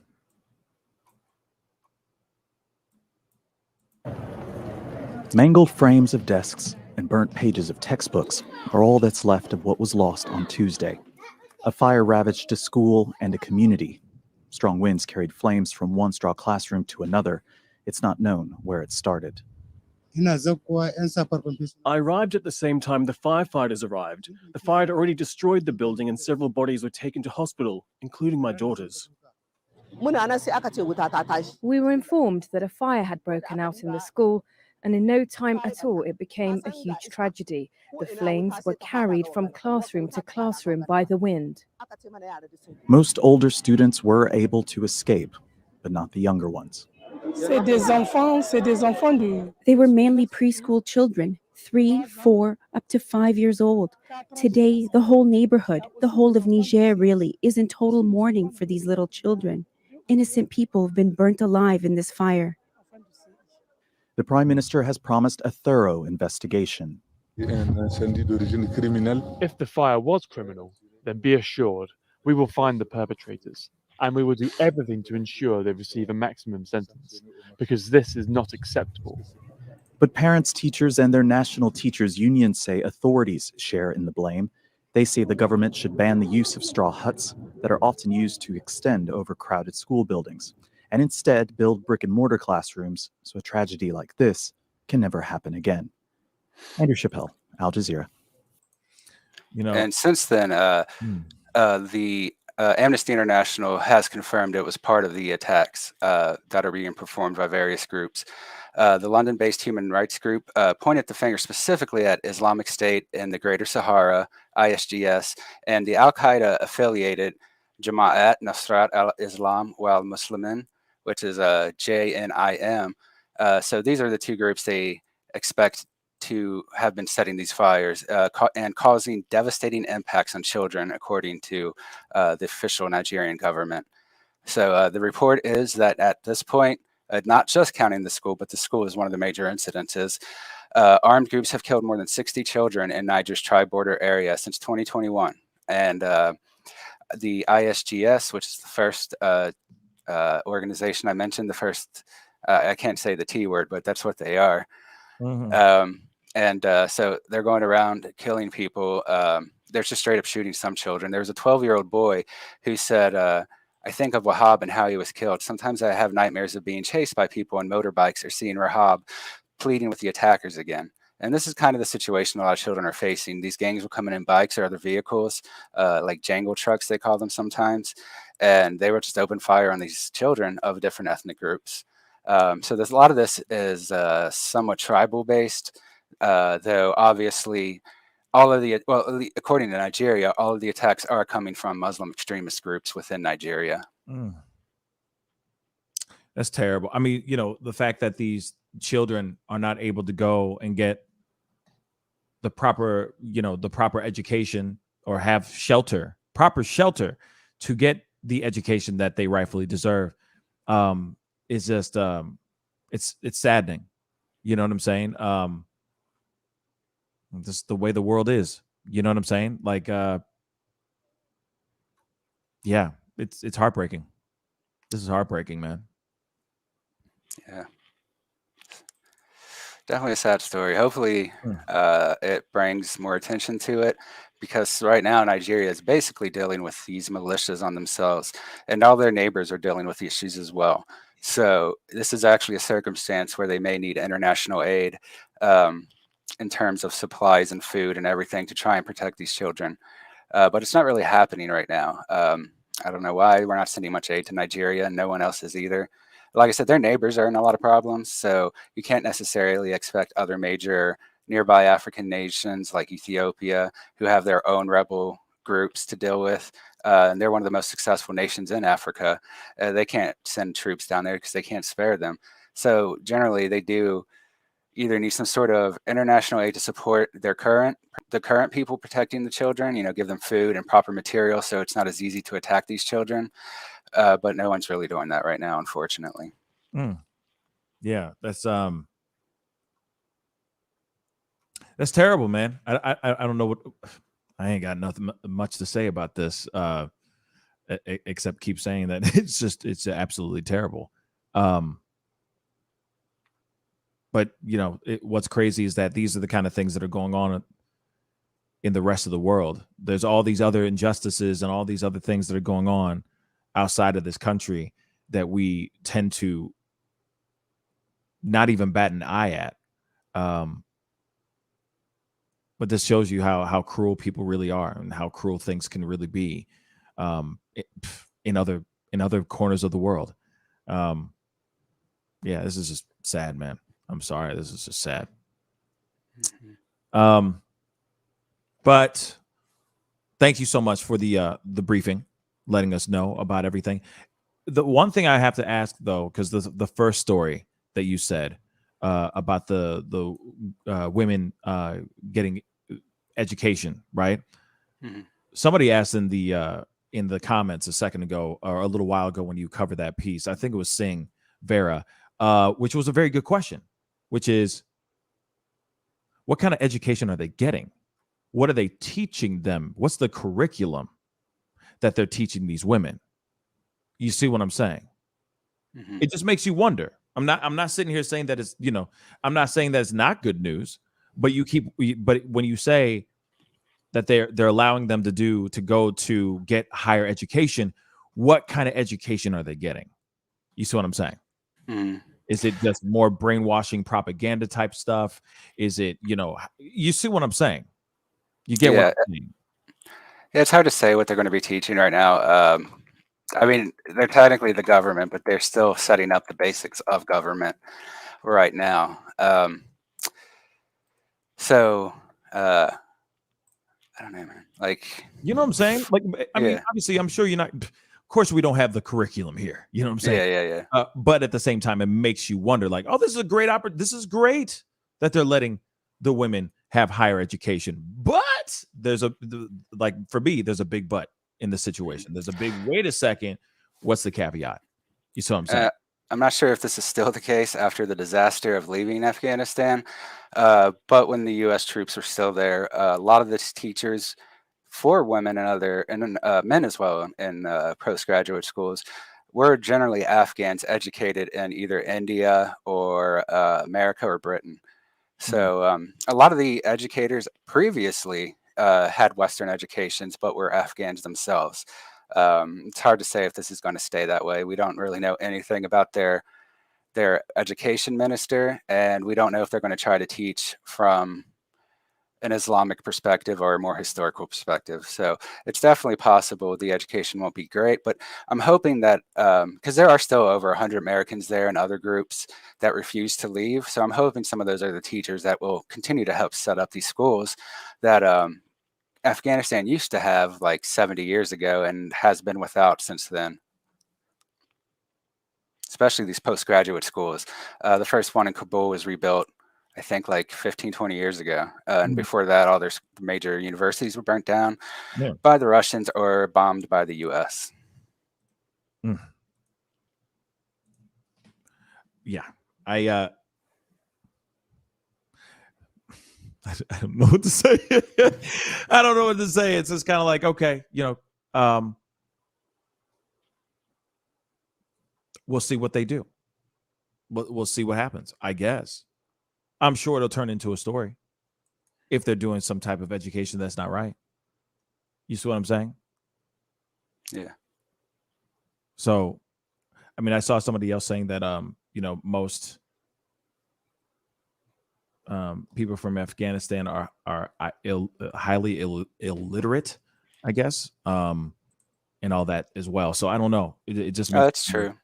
Mangled frames of desks and burnt pages of textbooks are all that's left of what was lost on Tuesday. A fire ravaged a school and a community. Strong winds carried flames from one straw classroom to another. It's not known where it started. I arrived at the same time the firefighters arrived. The fire had already destroyed the building and several bodies were taken to hospital, including my daughter's. We were informed that a fire had broken out in the school, and in no time at all it became a huge tragedy. The flames were carried from classroom to classroom by the wind. Most older students were able to escape, but not the younger ones. They were mainly preschool children, 3, 4, up to 5 years old. Today, the whole neighborhood, the whole of Niger really, is in total mourning for these little children. Innocent people have been burnt alive in this fire. The Prime Minister has promised a thorough investigation. If the fire was criminal, then be assured we will find the perpetrators, and we will do everything to ensure they receive a maximum sentence, because this is not acceptable. But parents, teachers, and their national teachers' unions say authorities share in the blame. They say the government should ban the use of straw huts that are often used to extend over crowded school buildings, and instead build brick-and-mortar classrooms so a tragedy like this can never happen again. Andrew Chappelle, Al Jazeera. And since then, the Amnesty International has confirmed it was part of the attacks that are being performed by various groups. The London-based human rights group pointed the finger specifically at Islamic State in the Greater Sahara, ISGS, and the Al-Qaeda affiliated Jama'at Nusrat al-Islam wal-Muslimin, which is JNIM. So these are the two groups they expect to have been setting these fires and causing devastating impacts on children, according to the official Nigerian government. So the report is that at this point, not just counting the school, but the school is one of the major incidences. Armed groups have killed more than 60 children in Niger's tri-border area since 2021. And the ISGS, which is the first organization I mentioned, the first, I can't say the T word, but that's what they are. And so they're going around killing people. They're just straight up shooting some children. There was a 12-year-old boy who said, I think of Wahab and how he was killed. Sometimes I have nightmares of being chased by people on motorbikes or seeing Wahab pleading with the attackers again. And this is kind of the situation a lot of children are facing. These gangs will come in bikes or other vehicles, like jangle trucks, they call them sometimes. And they will just open fire on these children of different ethnic groups. So there's a lot of this is somewhat tribal based, though obviously all of the, well, according to Nigeria, all of the attacks are coming from Muslim extremist groups within Nigeria. That's terrible. I mean, you know, the fact that these children are not able to go and get the proper, you know, the proper education or have shelter, proper shelter to get the education that they rightfully deserve, is just, it's saddening. You know what I'm saying? Just the way the world is. You know what I'm saying? Like, yeah, it's heartbreaking. This is heartbreaking, man. Yeah. Definitely a sad story. Hopefully it brings more attention to it, because right now Nigeria is basically dealing with these militias on themselves, and all their neighbors are dealing with the issues as well. So this is actually a circumstance where they may need international aid in terms of supplies and food and everything to try and protect these children. But it's not really happening right now. I don't know why we're not sending much aid to Nigeria, and no one else is either. Like I said, their neighbors are in a lot of problems, so you can't necessarily expect other major nearby African nations like Ethiopia, who have their own rebel groups to deal with. And they're one of the most successful nations in Africa. They can't send troops down there because they can't spare them. So generally, they do either need some sort of international aid to support the current people protecting the children, you know, give them food and proper material so it's not as easy to attack these children. But no one's really doing that right now, unfortunately. Yeah, that's terrible, man. I don't know what, I ain't got nothing much to say about this, except keep saying that it's absolutely terrible. But you know, what's crazy is that these are the kind of things that are going on in the rest of the world. There's all these other injustices and all these other things that are going on outside of this country that we tend to not even bat an eye at. But this shows you how cruel people really are and how cruel things can really be in other corners of the world. Yeah, this is just sad, man. I'm sorry. This is just sad. But thank you so much for the briefing, letting us know about everything. The one thing I have to ask, though, because the first story that you said about the women getting education, right? Somebody asked in the comments a second ago or a little while ago when you covered that piece, I think it was Singh Vera, which was a very good question, which is, what kind of education are they getting? What are they teaching them? What's the curriculum that they're teaching these women? You see what I'm saying? It just makes you wonder. I'm not sitting here saying that it's, you know, I'm not saying that it's not good news, but but when you say that they're allowing them to go to get higher education, what kind of education are they getting? You see what I'm saying? Is it just more brainwashing propaganda type stuff? Is it, you know, you see what I'm saying? You get what I'm saying? Yeah, it's hard to say what they're going to be teaching right now. I mean, they're technically the government, but they're still setting up the basics of government right now. So I don't know, man. Like, you know what I'm saying? Like, I mean, obviously, I'm sure you're not. Of course, we don't have the curriculum here. You know what I'm saying? Yeah. But at the same time, it makes you wonder, like, oh, this is a great opportunity. This is great that they're letting the women have higher education. But for me, there's a big but in the situation. There's a big wait a second. What's the caveat? You see what I'm saying? I'm not sure if this is still the case after the disaster of leaving Afghanistan, but when the U.S. troops were still there, a lot of these teachers for women and men as well in postgraduate schools were generally Afghans educated in either India or America or Britain. So a lot of the educators previously had Western educations, but were Afghans themselves. It's hard to say if this is going to stay that way. We don't really know anything about their education minister, and we don't know if they're going to try to teach from an Islamic perspective or a more historical perspective. So it's definitely possible the education won't be great, but I'm hoping that because there are still over 100 Americans there and other groups that refuse to leave. So I'm hoping some of those are the teachers that will continue to help set up these schools that Afghanistan used to have like 70 years ago and has been without since then. Especially these postgraduate schools. The first one in Kabul was rebuilt, I think, like 15, 20 years ago. And before that, all their major universities were burnt down by the Russians or bombed by the U.S. Yeah. I don't know what to say. I don't know what to say. It's just kind of like, okay, we'll see what they do. We'll see what happens, I guess. I'm sure it'll turn into a story if they're doing some type of education that's not right. You see what I'm saying? Yeah. So, I mean, I saw somebody else saying that, most people from Afghanistan are highly illiterate, I guess, and all that as well. So I don't know. It just that's true.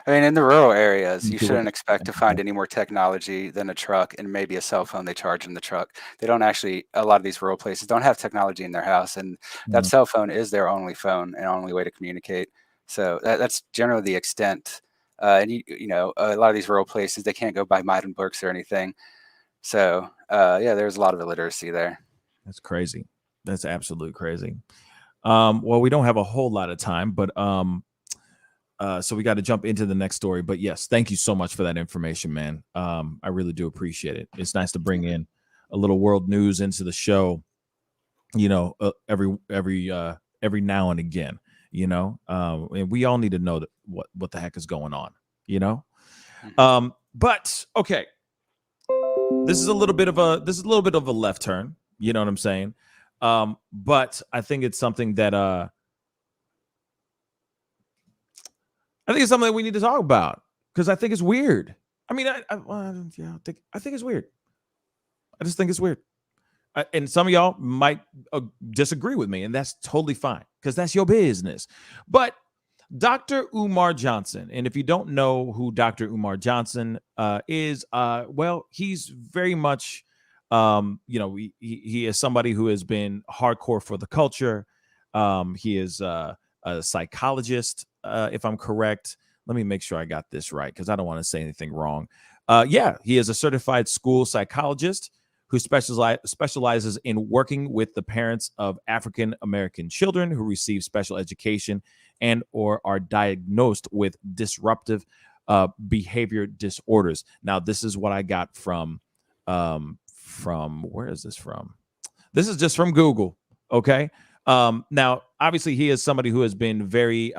I mean, in the rural areas, you shouldn't expect to find any more technology than a truck and maybe a cell phone they charge in the truck. They don't actually, a lot of these rural places don't have technology in their house, and that cell phone is their only phone and only way to communicate. So that's generally the extent. And a lot of these rural places, they can't go buy modern books or anything. So there's a lot of illiteracy there. That's crazy. That's absolute crazy. Well, we don't have a whole lot of time, but so we got to jump into the next story. But yes, thank you so much for that information, man. I really do appreciate it. It's nice to bring in a little world news into the show, every now and again, and we all need to know what the heck is going on, but okay. This is a little bit of a left turn, you know what I'm saying? But I think it's something that I think it's something that we need to talk about because I think it's weird. I mean, I think it's weird. I just think it's weird. And some of y'all might disagree with me, and that's totally fine because that's your business. But Dr. Umar Johnson, and if you don't know who Dr. Umar Johnson is, he's very much, he is somebody who has been hardcore for the culture. He is a psychologist, if I'm correct. Let me make sure I got this right because I don't want to say anything wrong. He is a certified school psychologist who specializes in working with the parents of African American children who receive special education and or are diagnosed with disruptive behavior disorders. Now, this is what I got from where is this from? This is just from Google. Okay. Now, obviously, he is somebody who has been very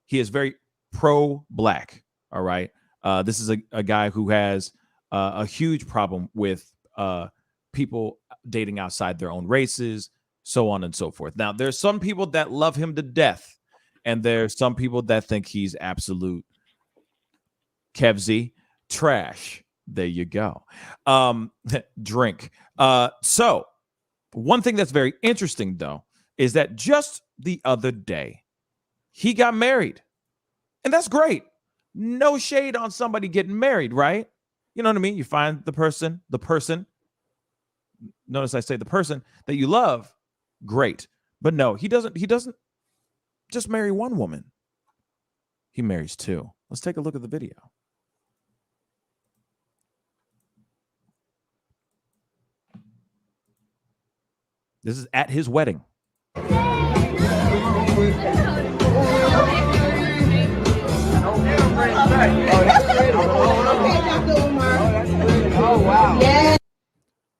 he is very pro-black. All right. This is a guy who has a huge problem with people dating outside their own races, so on and so forth. Now, there's some people that love him to death, and there's some people that think he's absolute Kevzy trash. There you go. Drink. So one thing that's very interesting, though, is that just the other day, he got married. And that's great. No shade on somebody getting married, right? You know what I mean? You find the person, notice I say the person that you love, great. But no, he doesn't just marry one woman. He marries two. Let's take a look at the video. This is at his wedding. Oh wow! Yeah.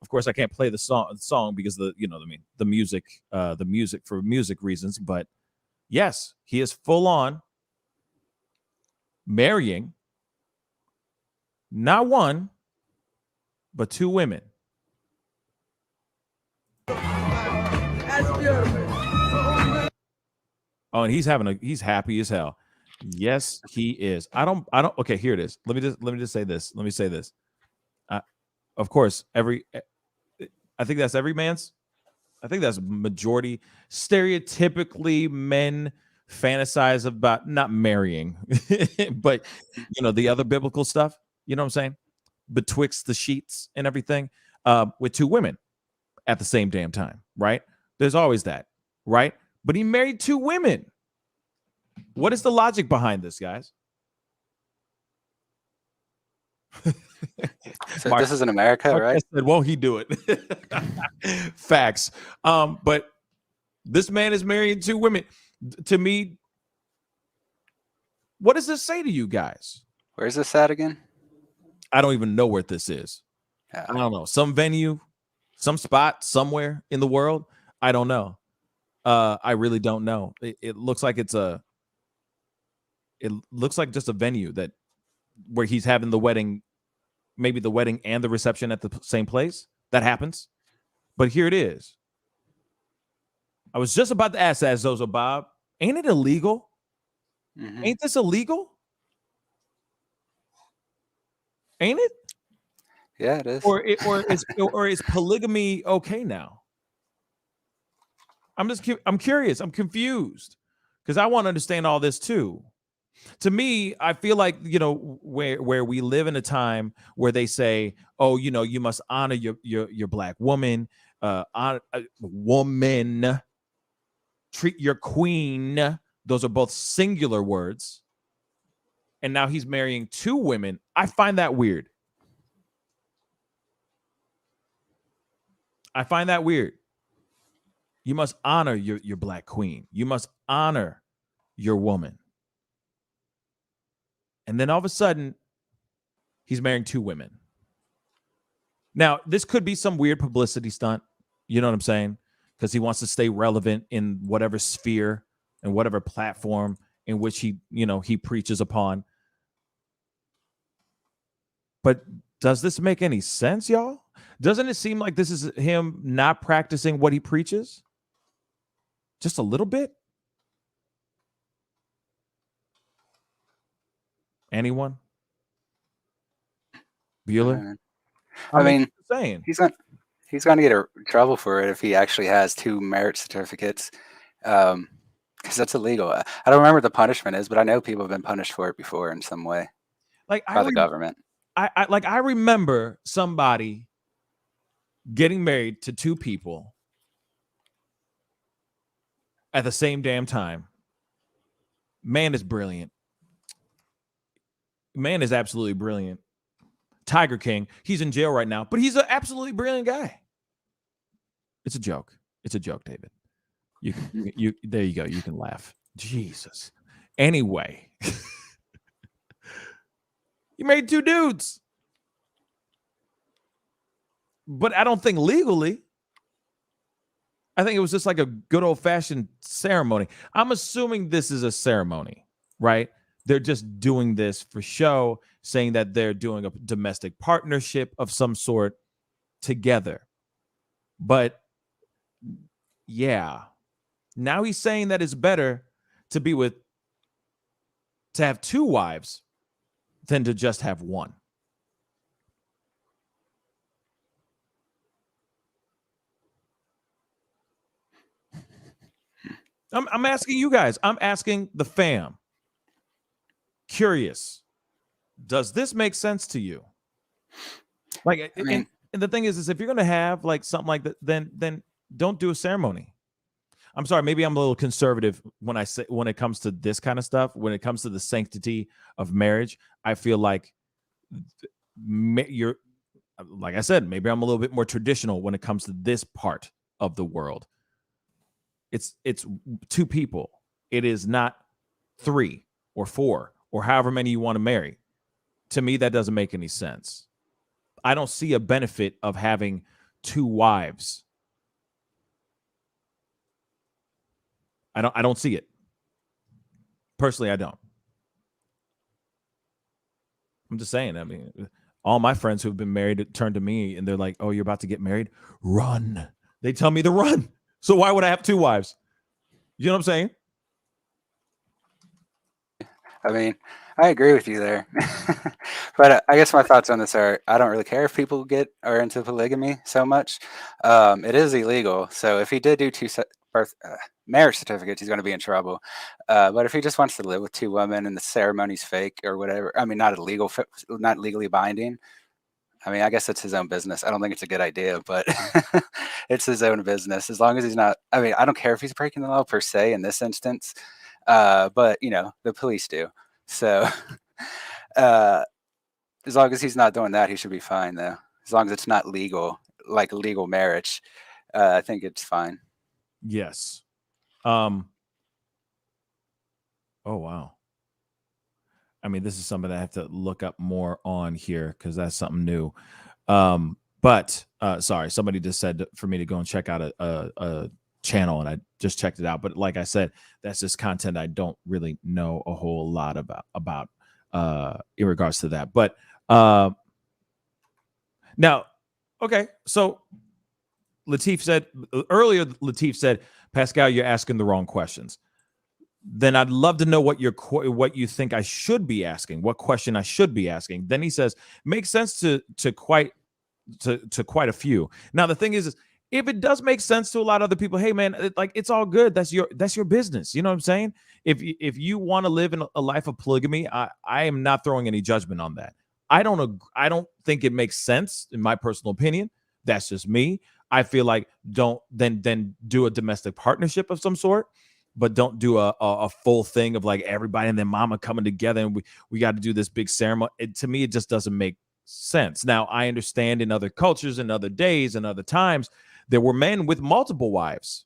Of course, I can't play the song because the music for music reasons. But yes, he is full on marrying not one, but 2 women. That's beautiful. Oh, and he's happy as hell. Yes, he is. I don't. Okay, here it is. Let me just say this. Let me say this. Of course, I think that's every man's. I think that's majority. Stereotypically, men fantasize about not marrying, but the other biblical stuff. You know what I'm saying? Betwixt the sheets and everything, with 2 women at the same damn time, right? There's always that, right? But he married 2 women. What is the logic behind this, guys? So this is in America, Mark right? said, won't he do it? Facts. But this man is marrying 2 women. To me, what does this say to you guys? Where's this at again? I don't even know where this is. I don't know. Some venue, some spot somewhere in the world. I don't know. I really don't know. It looks like it looks like just a venue where he's having the wedding, maybe the wedding and the reception at the same place. That happens. But here it is. I was just about to ask that, Zozo Bob. Ain't it illegal? Mm-hmm. Ain't this illegal? Ain't it? Yeah, it is. Or is polygamy okay now? I'm curious. I'm confused because I want to understand all this too. To me, I feel like where we live in a time where they say, "Oh, you must honor your black woman, honor woman, treat your queen." Those are both singular words. And now he's marrying 2 women. I find that weird. You must honor your black queen. You must honor your woman. And then all of a sudden, he's marrying 2 women. Now, this could be some weird publicity stunt. You know what I'm saying? Because he wants to stay relevant in whatever sphere and whatever platform in which he preaches upon. But does this make any sense, y'all? Doesn't it seem like this is him not practicing what he preaches? Just a little bit? Anyone? Bueller? I mean, saying he's going to get in trouble for it if he actually has 2 merit certificates, because that's illegal. I don't remember what the punishment is, but I know people have been punished for it before in some way, by the government. I remember somebody getting married to 2 people at the same damn time. Man is brilliant. Man is absolutely brilliant. Tiger King, he's in jail right now, but he's an absolutely brilliant guy. It's a joke. It's a joke, David. You there you go. You can laugh. Jesus. Anyway, you made 2 dudes. But I don't think legally. I think it was just like a good old-fashioned ceremony. I'm assuming this is a ceremony, right? They're just doing this for show, saying that they're doing a domestic partnership of some sort together. But yeah, now he's saying that it's better to have 2 wives than to just have 1. I'm asking you guys. I'm asking the fam. Curious. Does this make sense to you? Like, and the thing is if you're going to have like something like that, then don't do a ceremony. I'm sorry, maybe I'm a little conservative when it comes to this kind of stuff. When it comes to the sanctity of marriage, I feel like you're, like I said, maybe I'm a little bit more traditional when it comes to this part of the world. It's 2 people. It is not 3 or 4 or however many you want to marry. To me, that doesn't make any sense. I don't see a benefit of having 2 wives. I don't see it. Personally, I don't. I'm just saying. I mean, All my friends who've been married turn to me and they're like, "Oh, you're about to get married? Run." They tell me to run. So why would I have 2 wives? You know what I'm saying? I mean, I agree with you there. But I guess my thoughts on this are I don't really care if people are into polygamy so much. It is illegal. So if he did do marriage certificates, he's going to be in trouble. But if he just wants to live with 2 women and the ceremony's fake or whatever, I mean, not legally binding. I mean, I guess it's his own business. I don't think it's a good idea, but it's his own business. As long as he's not, I mean, I don't care if he's breaking the law per se in this instance. But the police do. So as long as he's not doing that, he should be fine though. As long as it's not legal, like a legal marriage, I think it's fine. Yes. Oh wow. I mean, this is something I have to look up more on here because that's something new. But sorry, somebody just said for me to go and check out a channel, and I just checked it out. But like I said, that's just content I don't really know a whole lot about in regards to that. But now, okay, so Lateef said earlier, Pascal, you're asking the wrong questions. Then I'd love to know what you think I should be asking, what question I should be asking. Then he says, makes sense to quite a few. Now the thing is if it does make sense to a lot of other people, hey man, it's all good. That's your business. You know what I'm saying? If you want to live in a life of polygamy, I am not throwing any judgment on that. I don't think it makes sense in my personal opinion. That's just me. I feel like don't then do a domestic partnership of some sort. But don't do a full thing of like everybody and then mama coming together and we got to do this big ceremony. To me, it just doesn't make sense. Now, I understand in other cultures and other days and other times, there were men with multiple wives,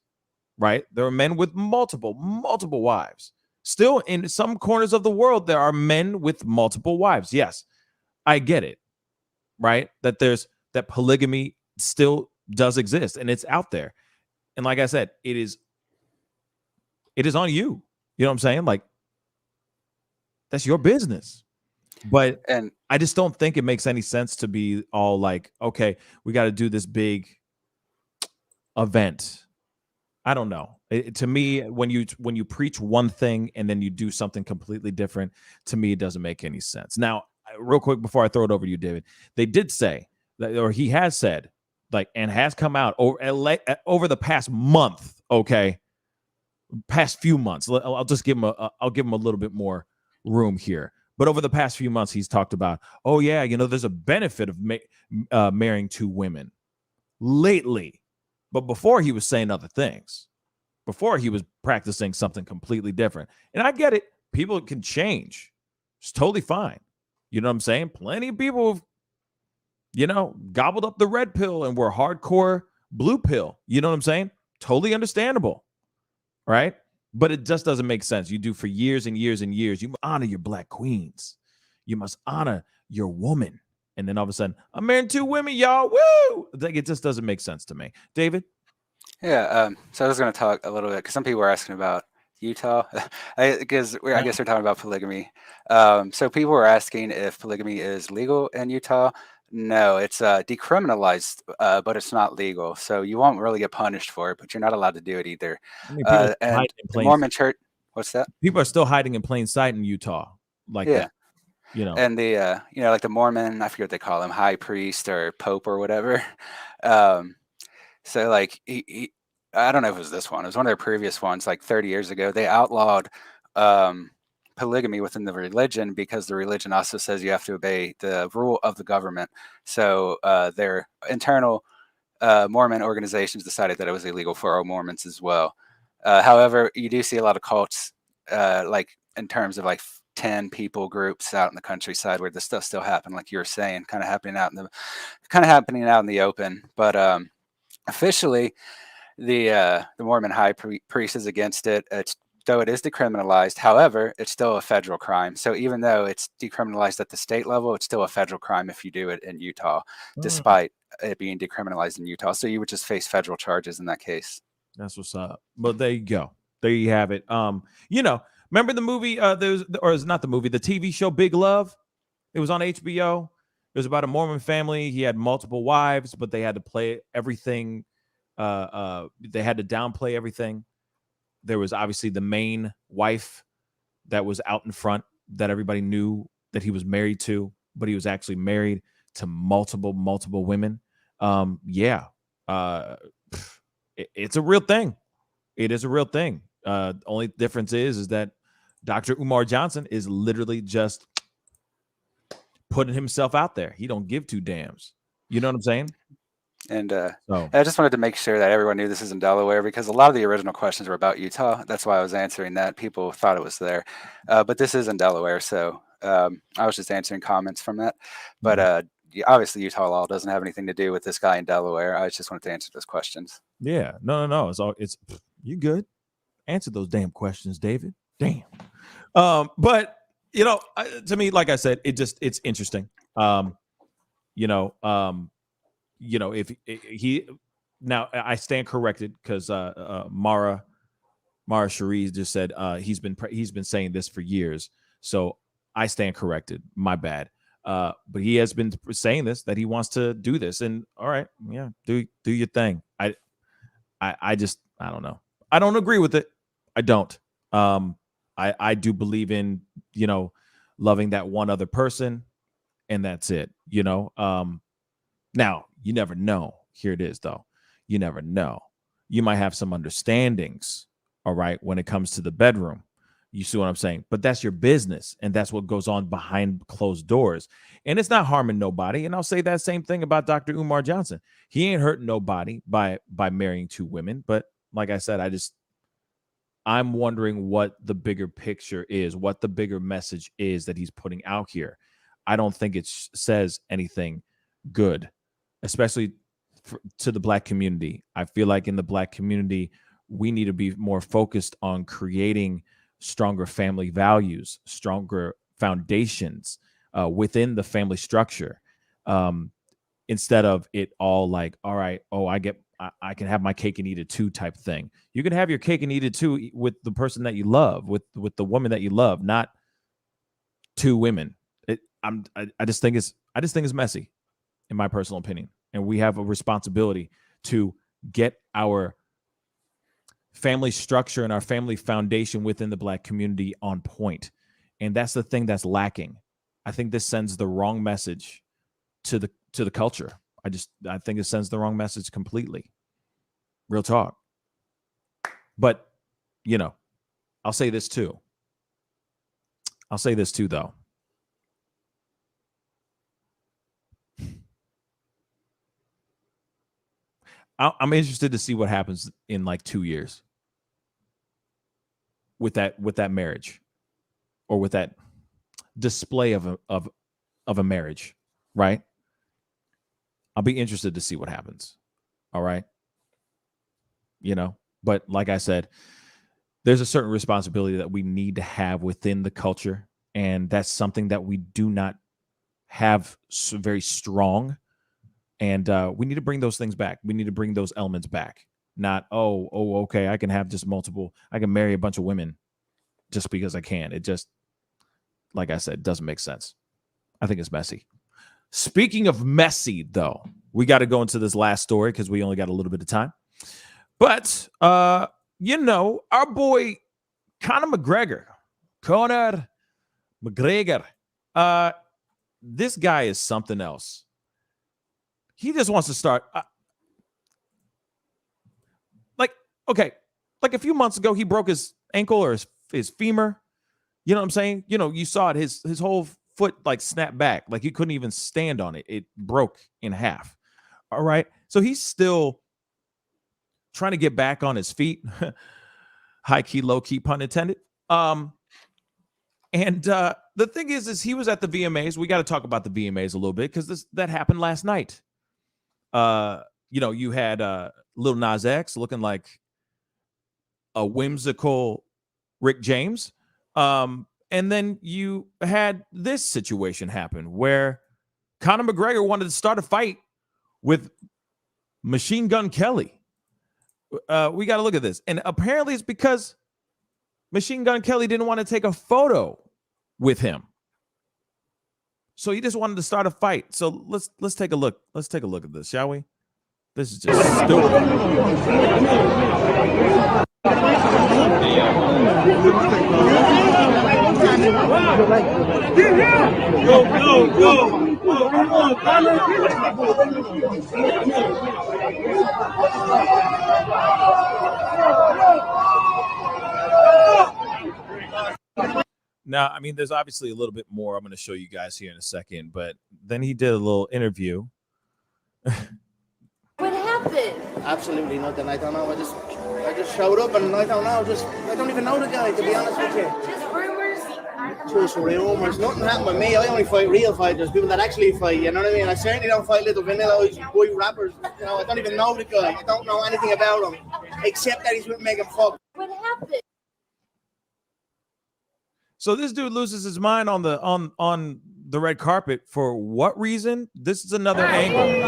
right? There are men with multiple wives. Still, in some corners of the world, there are men with multiple wives. Yes, I get it, right? That polygamy still does exist and it's out there. And like I said, it is on you. You know what I'm saying? Like, that's your business. But I just don't think it makes any sense to be all like, okay, we got to do this big event. I don't know. To me, when you preach one thing and then you do something completely different, to me, it doesn't make any sense. Now, real quick before I throw it over to you, David, they did say that, or he has said, like, and has come out over the past month, okay, past few months. I'll just give him I'll give him a little bit more room here. But over the past few months, he's talked about, oh yeah, there's a benefit of marrying 2 women lately. But before he was saying other things. Before he was practicing something completely different. And I get it. People can change. It's totally fine. You know what I'm saying? Plenty of people have, gobbled up the red pill and were hardcore blue pill. You know what I'm saying? Totally understandable. Right? But it just doesn't make sense. You do for years and years and years. You honor your black queens. You must honor your woman. And then all of a sudden, I'm marrying 2 women, y'all. Woo! Like, it just doesn't make sense to me. David? Yeah. So I was going to talk a little bit because some people were asking about Utah. I guess we're talking about polygamy. So people were asking if polygamy is legal in Utah. No, it's decriminalized, but it's not legal. So you won't really get punished for it, but you're not allowed to do it either. And the Mormon church, what's that? People are still hiding in plain sight in Utah. Like that. And the, like the Mormon, I forget what they call him, high priest or pope or whatever. So like, he I don't know if it was this one. It was one of their previous ones, like 30 years ago. They outlawed polygamy within the religion because the religion also says you have to obey the rule of the government. So their internal Mormon organizations decided that it was illegal for all Mormons as well. However, you do see a lot of cults, like in terms of like 10 people groups out in the countryside where this stuff still happen, like you were saying, kind of happening out in the open. But officially, the Mormon high priest is against it. Though it is decriminalized, however, it's still a federal crime. So even though it's decriminalized at the state level, it's still a federal crime if you do it in Utah, despite it being decriminalized in Utah. So you would just face federal charges in that case. That's what's up. But there you go. There you have it. Remember the movie? It's not the movie, the TV show Big Love. It was on HBO. It was about a Mormon family. He had multiple wives, but they had to play everything. They had to downplay everything. There was obviously the main wife that was out in front that everybody knew that he was married to, but he was actually married to multiple women. It's a real thing. It is a real thing. Only difference is that Dr. Umar Johnson is literally just putting himself out there. He don't give two damns. You know what I'm saying? And I just wanted to make sure that everyone knew this is in Delaware, because a lot of the original questions were about Utah. That's why I was answering that. People thought it was there. But this is in Delaware, so I was just answering comments from that. But obviously Utah law doesn't have anything to do with this guy in Delaware. I just wanted to answer those questions. Yeah. No. It's you good. Answer those damn questions, David. Damn. But to me, like I said, it's interesting. If he now, I stand corrected because Mara Cherie just said he's been saying this for years, so I stand corrected. My bad. But he has been saying this, that he wants to do this, and all right, yeah, do your thing. I don't know. I don't agree with it. I don't. I do believe in loving that one other person, and that's it. Now, you never know. Here it is, though. You never know. You might have some understandings, all right, when it comes to the bedroom. You see what I'm saying? But that's your business, and that's what goes on behind closed doors. And it's not harming nobody. And I'll say that same thing about Dr. Umar Johnson. He ain't hurting nobody by marrying two women. But like I said, I'm wondering what the bigger picture is, what the bigger message is that he's putting out here. I don't think it says anything good, especially to the Black community. I feel like in the Black community, we need to be more focused on creating stronger family values, stronger foundations within the family structure, instead of it all like, all right, I can have my cake and eat it too type thing. You can have your cake and eat it too with the person that you love, with the woman that you love, not two women. I just think it's messy, in my personal opinion. And we have a responsibility to get our family structure and our family foundation within the Black community on point. And that's the thing that's lacking. I think this sends the wrong message to the culture. I think it sends the wrong message completely. Real talk. But, I'll say this too, though. I'm interested to see what happens in like 2 years with that marriage, or with that display of a marriage, right? I'll be interested to see what happens. All right. But like I said, there's a certain responsibility that we need to have within the culture. And that's something that we do not have very strong. And we need to bring those things back. We need to bring those elements back. Not, okay, I can have just I can marry a bunch of women just because I can. It just, like I said, doesn't make sense. I think it's messy. Speaking of messy, though, we got to go into this last story because we only got a little bit of time. But, our boy, Conor McGregor, this guy is something else. He just wants to start. Like a few months ago, he broke his ankle or his femur. You know what I'm saying? You saw it. His whole foot like snapped back. Like he couldn't even stand on it. It broke in half. All right. So he's still trying to get back on his feet. High key, low key, pun intended. And the thing is he was at the VMAs. We got to talk about the VMAs a little bit because that happened last night. You had Lil Nas X looking like a whimsical Rick James. And then you had this situation happen where Conor McGregor wanted to start a fight with Machine Gun Kelly. We got to look at this. And apparently it's because Machine Gun Kelly didn't want to take a photo with him. So he just wanted to start a fight. So let's take a look. Let's take a look at this, shall we? This is just stupid. Now, I mean, there's obviously a little bit more I'm going to show you guys here in a second, but then he did a little interview. What happened? Absolutely nothing. I don't know. I just showed up and I don't know. I don't even know the guy, to be honest with you. Just rumors? Just rumors. Nothing happened with me. I only fight real fighters, people that actually fight. You know what I mean? I certainly don't fight little vanilla boy rappers. You know, I don't even know the guy. I don't know anything about him except that he's with Megan Fox. What happened? So this dude loses his mind on the red carpet for what reason? This is another angle.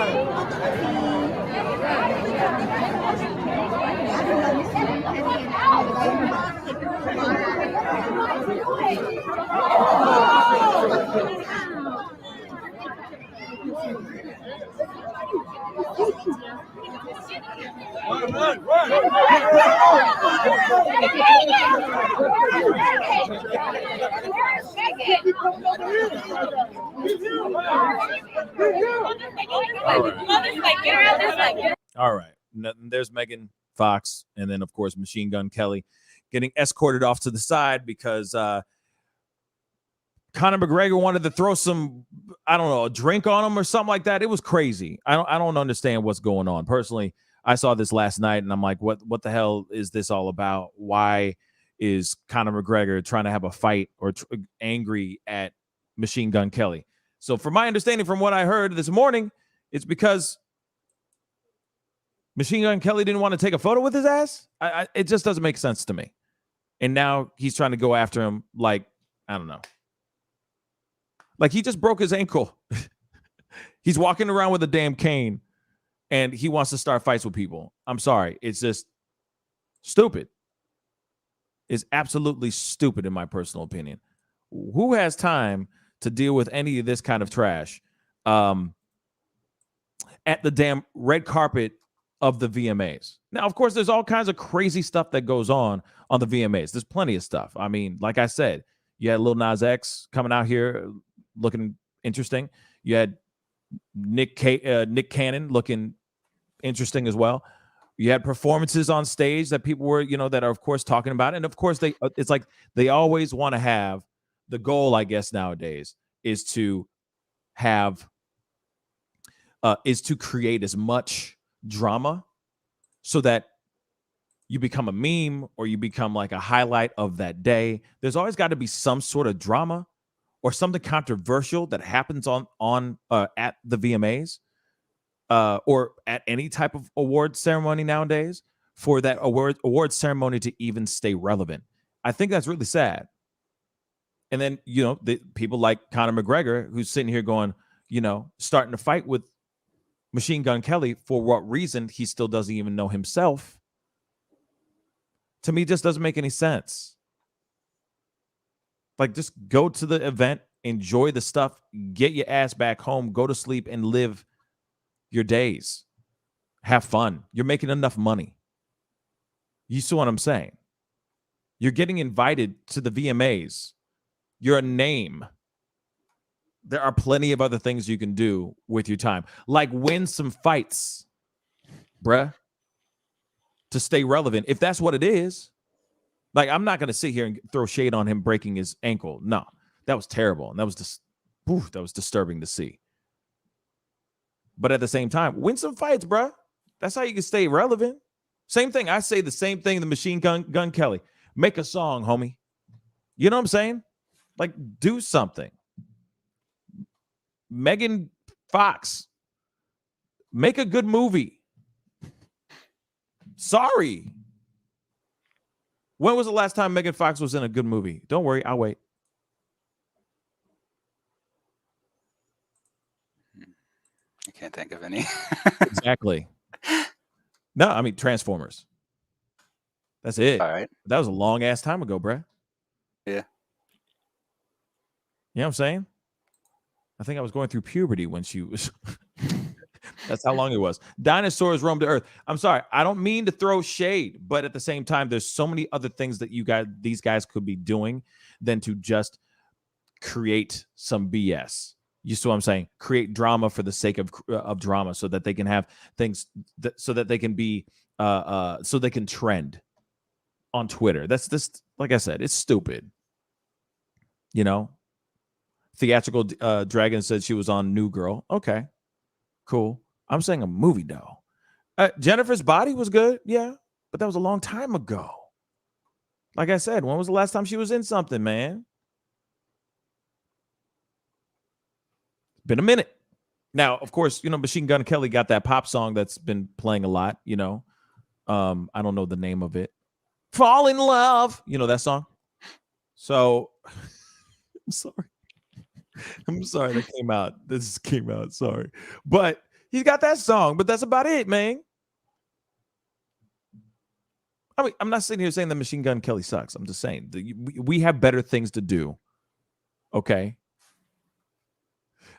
All right. There's Megan Fox, and then of course Machine Gun Kelly getting escorted off to the side because Conor McGregor wanted to throw some, I don't know, a drink on him or something like that. It was crazy. I don't understand what's going on. Personally, I saw this last night and I'm like, what the hell is this all about? Why is Conor McGregor trying to have a fight or angry at Machine Gun Kelly? So from my understanding, from what I heard this morning, it's because Machine Gun Kelly didn't want to take a photo with his ass. It just doesn't make sense to me. And now he's trying to go after him like, I don't know. Like he just broke his ankle. He's walking around with a damn cane and he wants to start fights with people. I'm sorry. It's just stupid. It's absolutely stupid in my personal opinion. Who has time to deal with any of this kind of trash at the damn red carpet of the VMAs? Now, of course, there's all kinds of crazy stuff that goes on the VMAs. There's plenty of stuff. I mean, like I said, you had Lil Nas X coming out here looking interesting. You had Nick Cannon looking interesting as well. You had performances on stage that people were, that are of course talking about. And of course, it's like they always want to have the goal, I guess, nowadays is to have is to create as much drama so that you become a meme or you become like a highlight of that day. There's always got to be some sort of drama or something controversial that happens on at the VMAs or at any type of award ceremony nowadays for that award ceremony to even stay relevant. I think that's really sad. And then, the people like Conor McGregor, who's sitting here going, starting to fight with Machine Gun Kelly for what reason he still doesn't even know himself. To me, just doesn't make any sense. Like, just go to the event, enjoy the stuff, get your ass back home, go to sleep, and live your days. Have fun. You're making enough money. You see what I'm saying? You're getting invited to the VMAs. You're a name. There are plenty of other things you can do with your time, like win some fights, bruh, to stay relevant. If that's what it is, like, I'm not going to sit here and throw shade on him breaking his ankle. No, that was terrible. And that was just, that was disturbing to see. But at the same time, win some fights, bruh. That's how you can stay relevant. Same thing. I say the same thing to Machine Gun Kelly. Make a song, homie. You know what I'm saying? Like, do something. Megan Fox, make a good movie. Sorry. When was the last time Megan Fox was in a good movie? Don't worry, I'll wait. I can't think of any. Exactly. No, I mean Transformers. That's it. All right. That was a long ass time ago, bruh. Yeah. You know what I'm saying? I think I was going through puberty when she was. That's how long it was. Dinosaurs roamed the earth. I'm sorry. I don't mean to throw shade, but at the same time, there's so many other things that these guys could be doing than to just create some BS. You see what I'm saying? Create drama for the sake of drama, so that they can have things so that they can be so they can trend on Twitter. That's just, like I said, it's stupid. You know, Theatrical Dragon said she was on New Girl. Okay, cool. I'm saying a movie though. Jennifer's Body was good, yeah, but that was a long time ago. Like I said, when was the last time she was in something, man? Been a minute. Now, of course, you know, Machine Gun Kelly got that pop song that's been playing a lot, you know. I don't know the name of it. Fall in Love. You know that song? So I'm sorry. I'm sorry that came out. This came out. Sorry. But he's got that song, but that's about it, man. I mean, I'm not sitting here saying that Machine Gun Kelly sucks. I'm just saying that we have better things to do. Okay.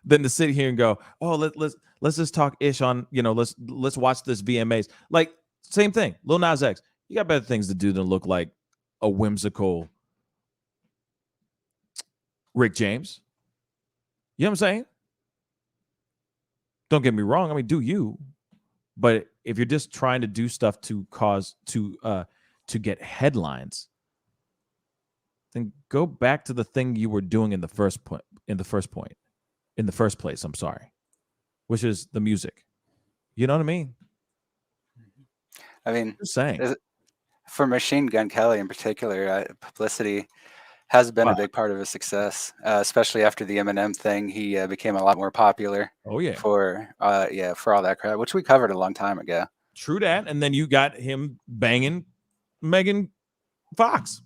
Than to sit here and go, oh, let's just talk ish on, you know, let's watch this VMAs. Like, same thing. Lil Nas X. You got better things to do than look like a whimsical Rick James. You know what I'm saying? Don't get me wrong. I mean, do you? But if you're just trying to do stuff to get headlines, then go back to the thing you were doing in the first place, I'm sorry, which is the music. You know what I mean? I mean, just saying. For Machine Gun Kelly in particular, publicity has been a big part of his success, especially after the Eminem thing. He became a lot more popular. Oh yeah, for all that crap, which we covered a long time ago. True that, and then you got him banging Megan Fox.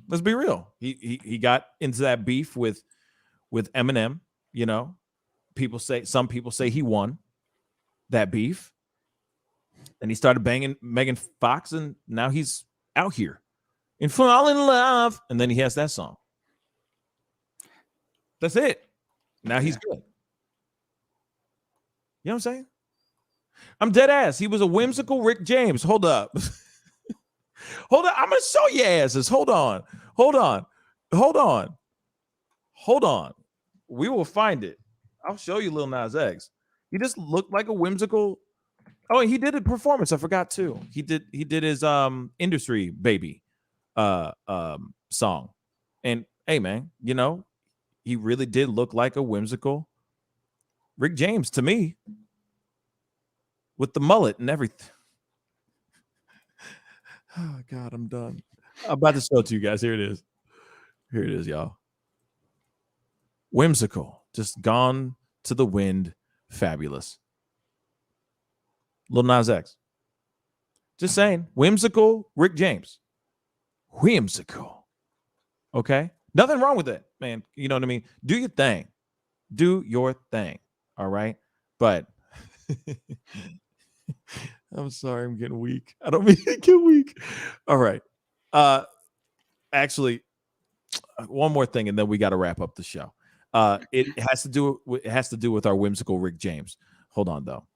Let's be real. He got into that beef with Eminem. You know, some people say he won that beef. And he started banging Megan Fox, and now he's out here and fall in love. And then he has that song. That's it. Now he's good. You know what I'm saying? I'm dead ass. He was a whimsical Rick James. Hold up. Hold on. I'm going to show you asses. Hold on. We will find it. I'll show you Lil Nas X. He just looked like a whimsical. Oh, and he did a performance. I forgot too. He did his Industry Baby song. And hey man, you know, he really did look like a whimsical Rick James to me. With the mullet and everything. Oh God, I'm done. I'm about to show it to you guys. Here it is. Here it is, y'all. Whimsical. Just gone to the wind. Fabulous. Lil Nas X. Just saying. Whimsical Rick James. Whimsical. Okay? Nothing wrong with it, man. You know what I mean? Do your thing. Do your thing. All right? But I'm sorry, I'm getting weak. I don't mean to get weak. All right. Actually, one more thing, and then we got to wrap up the show. It has to do with our whimsical Rick James. Hold on though.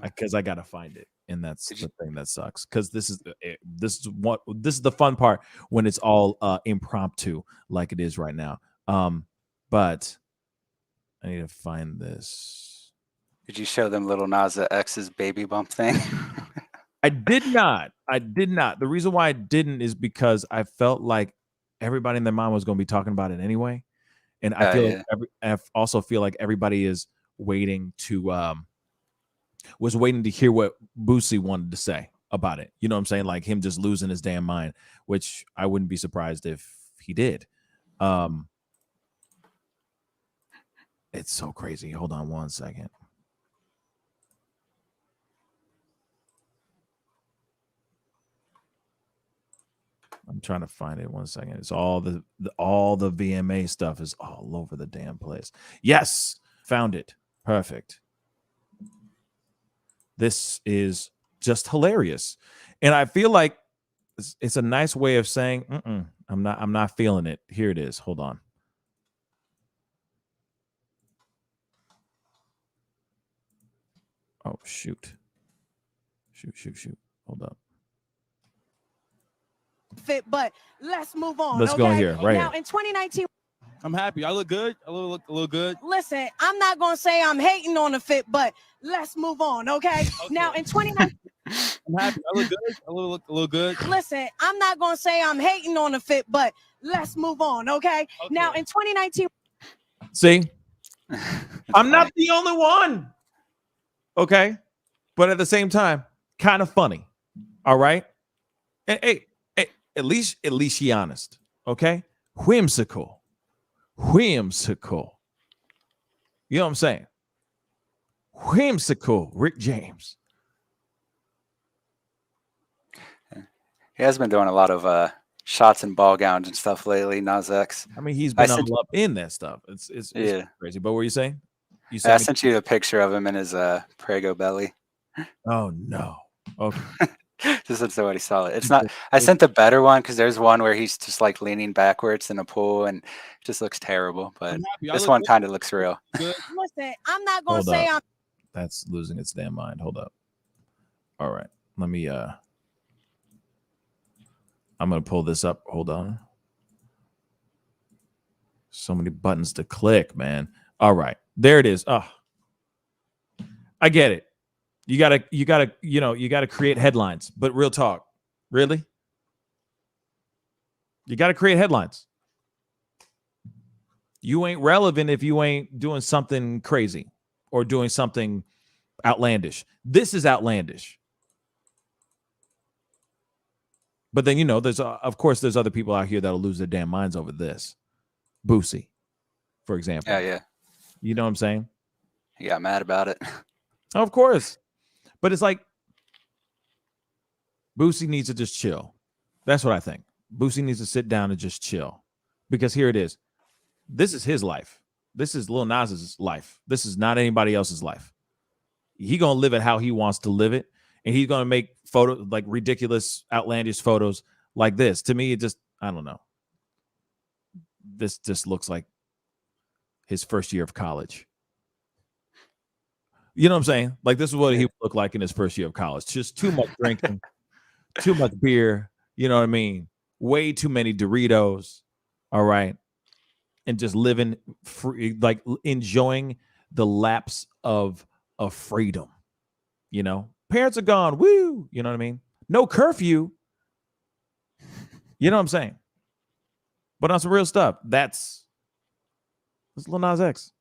Because I gotta find it, and that's the thing that sucks. Because this is the fun part when it's all impromptu, like it is right now. But I need to find this. Did you show them Little Nas X's baby bump thing? I did not. The reason why I didn't is because I felt like everybody and their mom was going to be talking about it anyway, and I feel I also feel like everybody is waiting to. Was waiting to hear what Boosie wanted to say about it. You know what I'm saying? Like him just losing his damn mind, which I wouldn't be surprised if he did. It's so crazy. Hold on one second. I'm trying to find it. One second. It's all the VMA stuff is all over the damn place. Yes, found it. Perfect. This is just hilarious, and I feel like it's a nice way of saying I'm not feeling it. Here it is. Hold on. Oh, shoot. Shoot. Hold up. Fit, but let's move on. Let's go here, right now here. in 2019. I'm happy. I look good. I look a little good. Listen, I'm not gonna say I'm hating on the fit, but let's move on, okay? Now in 2019. I'm happy. I look good. I look a little good. Listen, I'm not gonna say I'm hating on the fit, but let's move on, okay? Now in 2019. See, I'm not the only one. Okay, but at the same time, kind of funny. All right. Hey, at least she honest. Okay, whimsical. You know what I'm saying? Whimsical, Rick James. He has been doing a lot of shots and ball gowns and stuff lately. Nas X. I mean, he's been all up in that stuff. It's crazy. But what were you saying? I sent you a picture of him in his Prego belly. Oh no. Okay. Just so somebody saw it. It's not. I sent the better one because there's one where he's just like leaning backwards in a pool and it just looks terrible. But this one kind of looks real. Listen, I'm not gonna say I'm. That's losing its damn mind. Hold up. All right. Let me. I'm gonna pull this up. Hold on. So many buttons to click, man. All right. There it is. Oh, I get it. You gotta create headlines, but real talk, really? You gotta create headlines. You ain't relevant if you ain't doing something crazy or doing something outlandish. This is outlandish. But then, there's of course there's other people out here that'll lose their damn minds over this. Boosie, for example. Yeah. You know what I'm saying? He got mad about it. Of course. But it's like Boosie needs to just chill. That's what I think. Boosie needs to sit down and just chill. Because here it is. This is his life. This is Lil Nas's life. This is not anybody else's life. He gonna live it how he wants to live it. And he's gonna make photos, like ridiculous, outlandish photos like this. To me, it just, I don't know. This just looks like his first year of college. You know what I'm saying? Like, this is what he would look like in his first year of college. Just too much drinking, too much beer. You know what I mean? Way too many Doritos. All right. And just living free, like enjoying the lapse of freedom. Parents are gone. Woo. You know what I mean? No curfew. You know what I'm saying? But on some real stuff, that's Lil Nas X.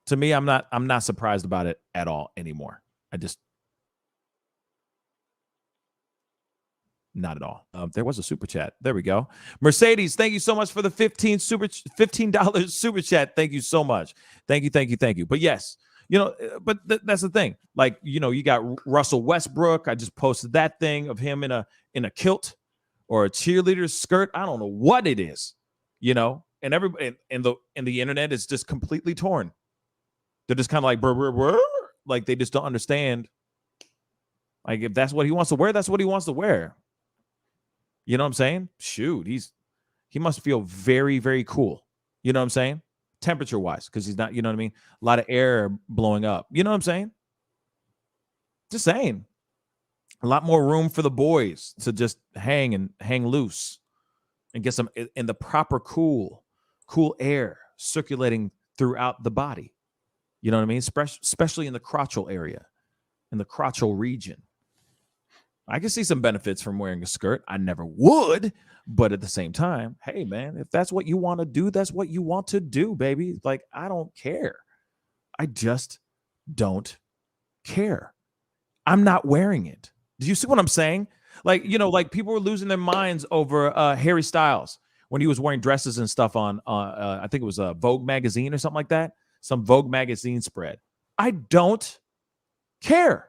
To me, I'm not surprised about it at all anymore. Not at all. There was a super chat. There we go. Mercedes, thank you so much for the $15 super chat. Thank you so much. Thank you. But yes, but that's the thing. Like, you got Russell Westbrook. I just posted that thing of him in a kilt or a cheerleader's skirt. I don't know what it is, and everybody and the internet is just completely torn. They're just kind of like, brr, like they just don't understand. Like, if that's what he wants to wear, that's what he wants to wear. You know what I'm saying? Shoot, he must feel very, very cool. You know what I'm saying? Temperature wise, because he's not, you know what I mean? A lot of air blowing up. You know what I'm saying? Just saying. A lot more room for the boys to just hang loose and get some in the proper cool air circulating throughout the body. You know what I mean? Especially in the crotchal area, in the crotchal region. I can see some benefits from wearing a skirt. I never would, but at the same time, hey, man, if that's what you want to do, that's what you want to do, baby. Like, I don't care. I just don't care. I'm not wearing it. Do you see what I'm saying? Like, like people were losing their minds over Harry Styles when he was wearing dresses and stuff on, I think it was a Vogue magazine or something like that. Some Vogue magazine spread. I don't care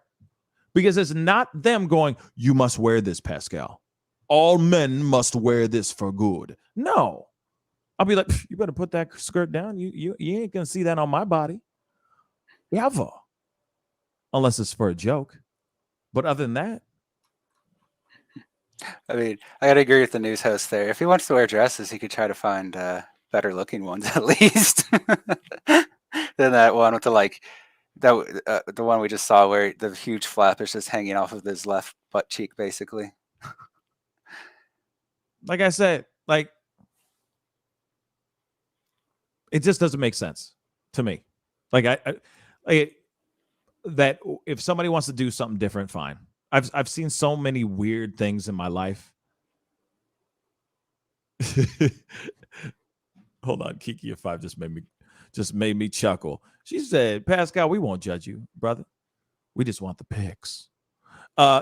because it's not them going, you must wear this, Pascal. All men must wear this for good. No. I'll be like, you better put that skirt down. You ain't going to see that on my body. Ever. Unless it's for a joke. But other than that. I mean, I got to agree with the news host there. If he wants to wear dresses, he could try to find better looking ones at least. Than that one with the The one we just saw where the huge flap is just hanging off of his left butt cheek, basically. Like I said, like it just doesn't make sense to me. Like that if somebody wants to do something different, fine. I've seen so many weird things in my life. Hold on, Kiki of 5 just made me chuckle. She said, "Pascal, we won't judge you, brother. We just want the pics."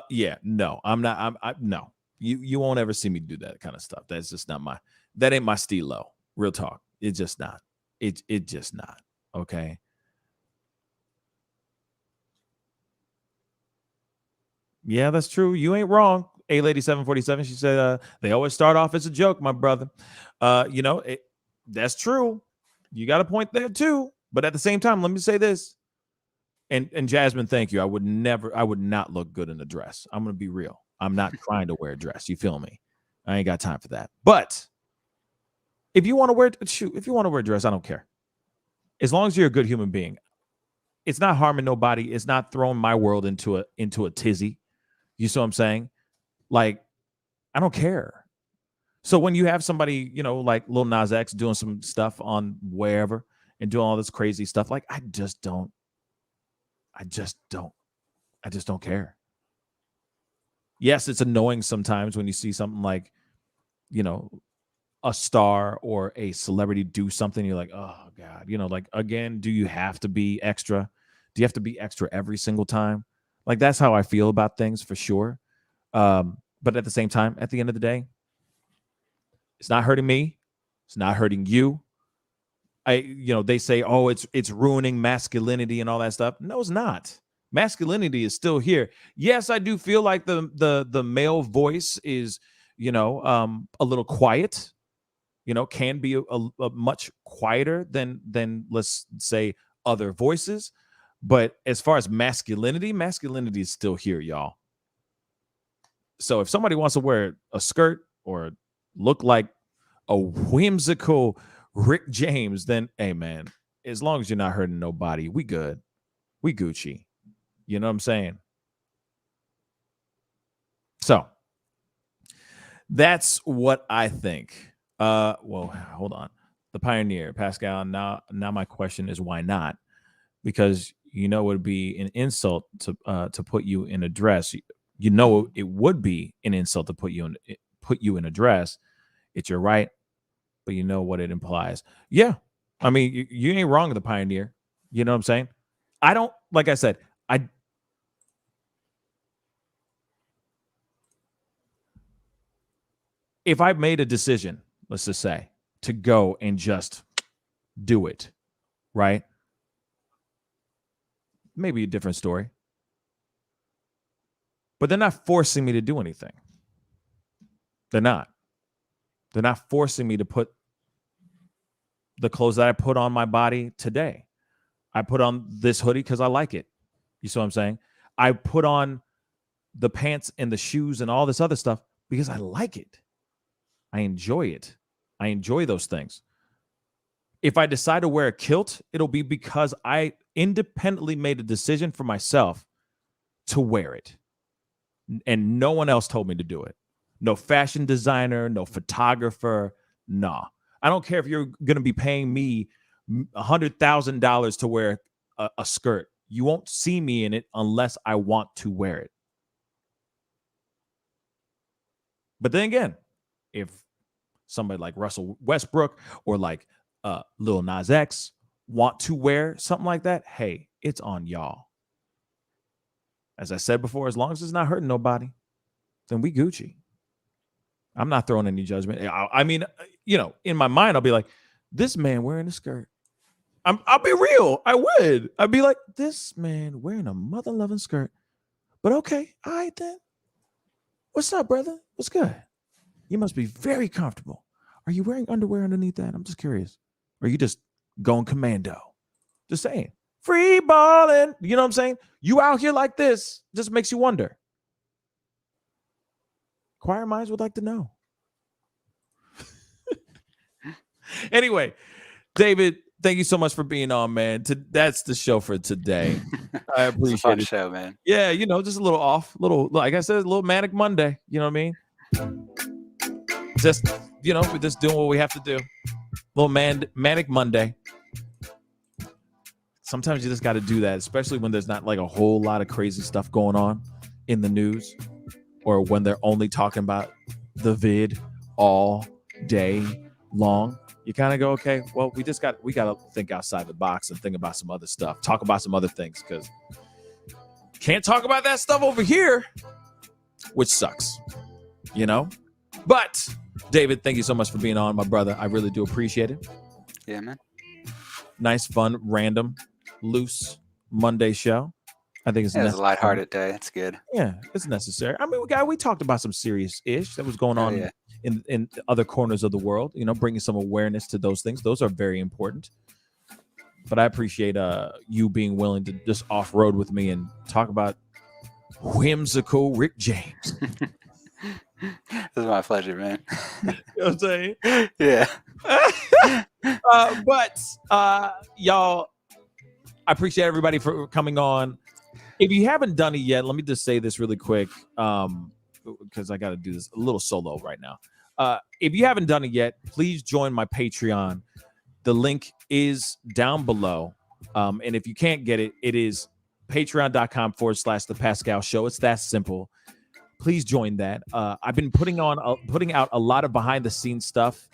Yeah, no, I'm not. No. You won't ever see me do that kind of stuff. That's just not that ain't my stilo. Real talk. It's just not. It just not. Okay. Yeah, that's true. You ain't wrong. A Lady 747. She said, they always start off as a joke, my brother. That's true. You got a point there too. But at the same time, let me say this. And Jasmine, thank you. I would not look good in a dress. I'm gonna be real. I'm not trying to wear a dress. You feel me? I ain't got time for that. But if you want to wear a dress, I don't care. As long as you're a good human being, it's not harming nobody. It's not throwing my world into a tizzy. You see what I'm saying? Like, I don't care. So when you have somebody, like Lil Nas X doing some stuff on wherever and doing all this crazy stuff, like I just don't care. Yes, it's annoying sometimes when you see something like, a star or a celebrity do something. You're like, oh God, like, again, do you have to be extra? Do you have to be extra every single time? Like, that's how I feel about things for sure. But at the same time, at the end of the day, it's not hurting me. It's not hurting you. They say, oh, it's ruining masculinity and all that stuff. No, it's not. Masculinity is still here. Yes, I do feel like the male voice is, a little quiet. Can be a much quieter than let's say other voices. But as far as masculinity is still here, y'all. So if somebody wants to wear a skirt or look like a whimsical Rick James, then hey man, as long as you're not hurting nobody, we good. We Gucci. You know what I'm saying? So that's what I think. Well, hold on. The Pioneer, Pascal. Now my question is, why not? Because it would be an insult to put you in a dress. It would be an insult to put you in a dress. It's your right, but you know what it implies. Yeah, I mean, you ain't wrong, The Pioneer. You know what I'm saying? I don't, like I said, if I made a decision, let's just say, to go and just do it, right? Maybe a different story. But they're not forcing me to do anything. They're not. They're not forcing me to put the clothes that I put on my body today. I put on this hoodie because I like it. You see what I'm saying? I put on the pants and the shoes and all this other stuff because I like it. I enjoy it. I enjoy those things. If I decide to wear a kilt, it'll be because I independently made a decision for myself to wear it. And no one else told me to do it. No fashion designer, no photographer, nah. I don't care if you're going to be paying me $100,000 to wear a skirt. You won't see me in it unless I want to wear it. But then again, if somebody like Russell Westbrook or like Lil Nas X want to wear something like that, hey, it's on y'all. As I said before, as long as it's not hurting nobody, then we Gucci. I'm not throwing any judgment. I mean, in my mind, I'll be like, this man wearing a skirt. I'll be real. I would. I'd be like, this man wearing a mother-loving skirt. But okay, all right then. What's up, brother? What's good? You must be very comfortable. Are you wearing underwear underneath that? I'm just curious. Or are you just going commando? Just saying. Free balling. You know what I'm saying? You out here like this just makes you wonder. Choir minds would like to know. Anyway, David, thank you so much for being on, man. That's the show for today. I appreciate it's a fun it. show, man. Yeah, just a little off, like I said, a little manic Monday. You know what I mean? Just we're just doing what we have to do. Little manic Monday. Sometimes you just got to do that, especially when there's not like a whole lot of crazy stuff going on in the news, or when they're only talking about the vid all day long. You kind of go, okay, well, we got to think outside the box and think about some other stuff, talk about some other things, because can't talk about that stuff over here, which sucks, But David, thank you so much for being on, my brother. I really do appreciate it. Yeah, man. Nice, fun, random, loose Monday show. I think it's a lighthearted day. It's good. Yeah, it's necessary. I mean, we talked about some serious ish that was going on in other corners of the world. Bringing some awareness to those things. Those are very important. But I appreciate you being willing to just off road with me and talk about whimsical Rick James. This is my pleasure, man. You know what I'm saying? Yeah. But y'all, I appreciate everybody for coming on. If you haven't done it yet, let me just say this really quick, because I got to do this a little solo right now. If you haven't done it yet, please join my Patreon. The link is down below. And if you can't get it, it is patreon.com/the Pascal Show. It's that simple. Please join that. I've been putting out a lot of behind the scenes stuff,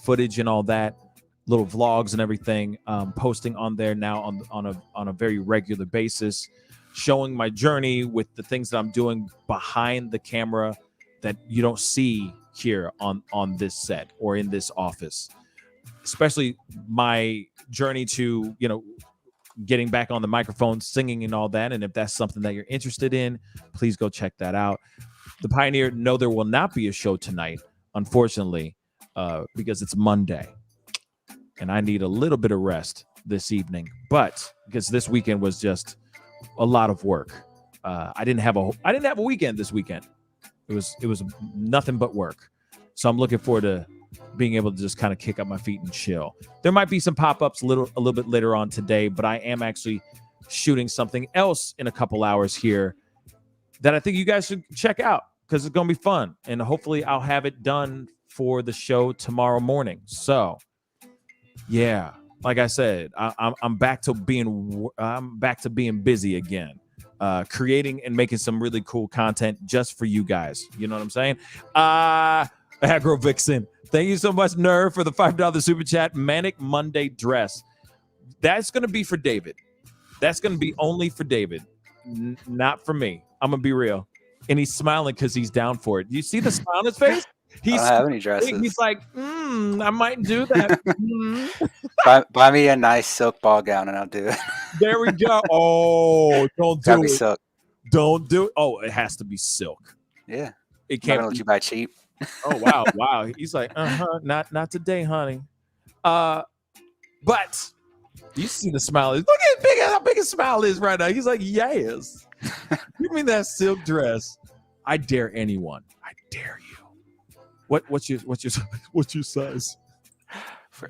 footage and all that, little vlogs and everything, posting on there now on a very regular basis, showing my journey with the things that I'm doing behind the camera that you don't see here on this set or in this office, especially my journey to, getting back on the microphone, singing and all that. And if that's something that you're interested in, please go check that out. The Pioneer, no, there will not be a show tonight, unfortunately, because it's Monday and I need a little bit of rest this evening. But because this weekend was just a lot of work, I didn't have a weekend this weekend. It was nothing but work. So I'm looking forward to being able to just kind of kick up my feet and chill. There might be some pop-ups a little bit later on today, but I am actually shooting something else in a couple hours here that I think you guys should check out, because it's going to be fun. And hopefully I'll have it done for the show tomorrow morning. So, yeah, like I said, I'm back to being busy again, creating and making some really cool content just for you guys. You know what I'm saying? Agro Vixen, thank you so much, Nerve, for the $5 super chat. Manic Monday dress. That's going to be for David. That's going to be only for David, not for me. I'm going to be real. And he's smiling because he's down for it. You see the smile on his face? I don't have any dresses. He's like, I might do that. Buy me a nice silk ball gown and I'll do it. There we go. Oh, don't do it. Silk. Don't do it. Oh, it has to be silk. Yeah. It can't let you buy cheap. Oh, wow. He's like, not today, honey. But you see the smile. Look at how big his smile is right now. He's like, yes. Give me that silk dress. I dare anyone. I dare you. What's your size?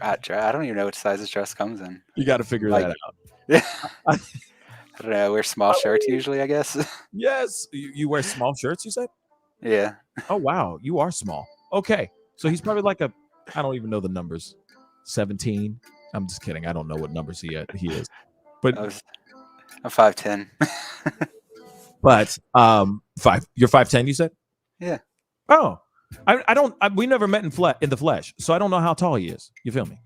I don't even know what size this dress comes in. You got to figure that out. Yeah. I don't know. I wear small shirts usually, I guess. Yes. You wear small shirts, you said? Yeah. Oh, wow. You are small. Okay. So he's probably like I don't even know the numbers. 17. I'm just kidding. I don't know what numbers he is. But I'm 5'10". But you're 5'10", you said? Yeah. Oh. We never met in the flesh, so I don't know how tall he is. You feel me?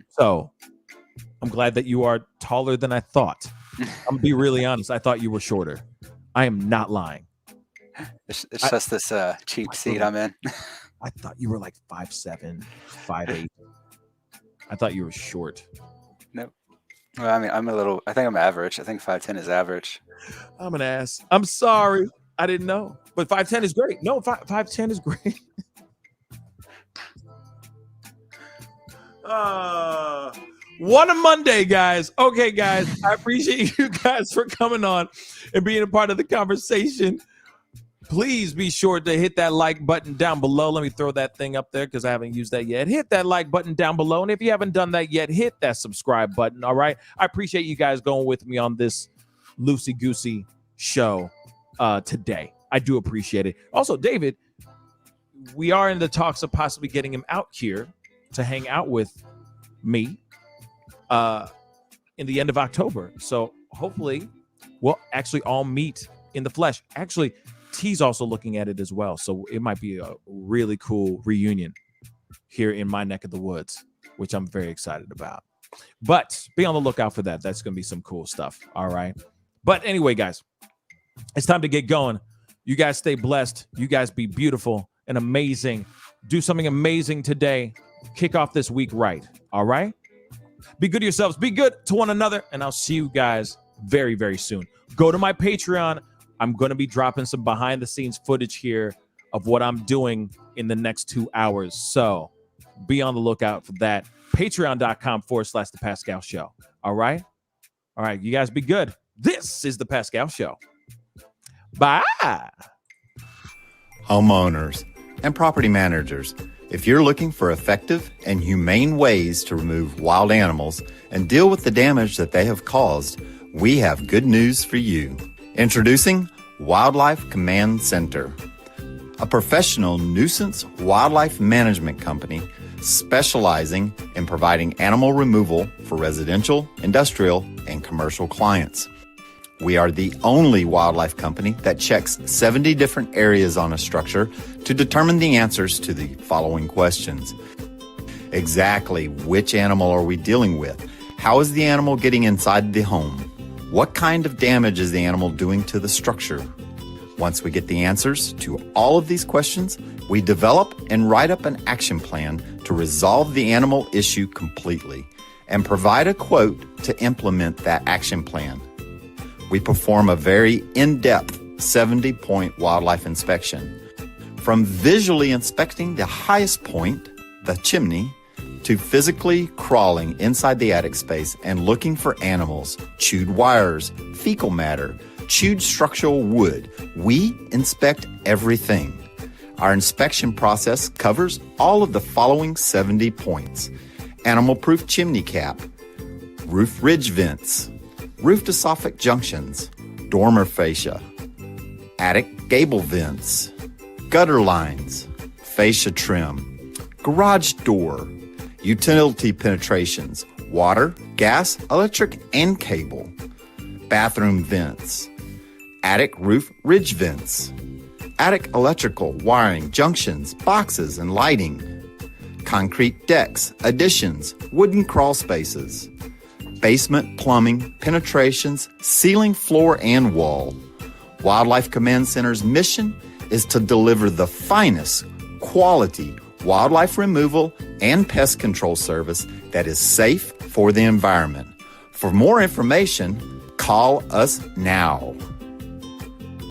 So I'm glad that you are taller than I thought. I'm gonna be really honest. I thought you were shorter. I am not lying. It's just this cheap seat I'm in. I thought you were like 5'7", 5'8". I thought you were short. Nope. Well, I mean, I think I'm average. I think 5'10" is average. I'm an ass. I'm sorry. I didn't know. But 5'10" is great. No, 5'10" is great. What a Monday, guys. Okay, guys. I appreciate you guys for coming on and being a part of the conversation. Please be sure to hit that like button down below. Let me throw that thing up there because I haven't used that yet. Hit that like button down below. And if you haven't done that yet, hit that subscribe button. All right. I appreciate you guys going with me on this loosey-goosey show today. I do appreciate it. Also, David, we are in the talks of possibly getting him out here to hang out with me in the end of October. So hopefully we'll actually all meet in the flesh. Actually, T's also looking at it as well. So it might be a really cool reunion here in my neck of the woods, which I'm very excited about. But be on the lookout for that. That's going to be some cool stuff. All right. But anyway, guys, it's time to get going. You guys stay blessed. You guys be beautiful and amazing. Do something amazing today. Kick off this week right. All right. Be good to yourselves. Be good to one another. And I'll see you guys very, very soon. Go to my Patreon. I'm going to be dropping some behind the scenes footage here of what I'm doing in the next 2 hours. So be on the lookout for that. Patreon.com/The Pascal Show. All right. All right. You guys be good. This is The Pascal Show. Bye. Homeowners and property managers, if you're looking for effective and humane ways to remove wild animals and deal with the damage that they have caused, we have good news for you. Introducing Wildlife Command Center, a professional nuisance wildlife management company specializing in providing animal removal for residential, industrial, and commercial clients. We are the only wildlife company that checks 70 different areas on a structure to determine the answers to the following questions. Exactly which animal are we dealing with? How is the animal getting inside the home? What kind of damage is the animal doing to the structure? Once we get the answers to all of these questions, we develop and write up an action plan to resolve the animal issue completely and provide a quote to implement that action plan. We perform a very in-depth 70-point wildlife inspection. From visually inspecting the highest point, the chimney, to physically crawling inside the attic space and looking for animals, chewed wires, fecal matter, chewed structural wood. We inspect everything. Our inspection process covers all of the following 70 points: animal-proof chimney cap, roof ridge vents, roof to soffit junctions, dormer fascia, attic gable vents, gutter lines, fascia trim, garage door, utility penetrations, water, gas, electric, and cable, bathroom vents, attic roof ridge vents, attic electrical, wiring, junctions, boxes, and lighting, concrete decks, additions, wooden crawl spaces, basement plumbing, penetrations, ceiling, floor, and wall. Wildlife Command Center's mission is to deliver the finest quality wildlife removal and pest control service that is safe for the environment. For more information, call us now.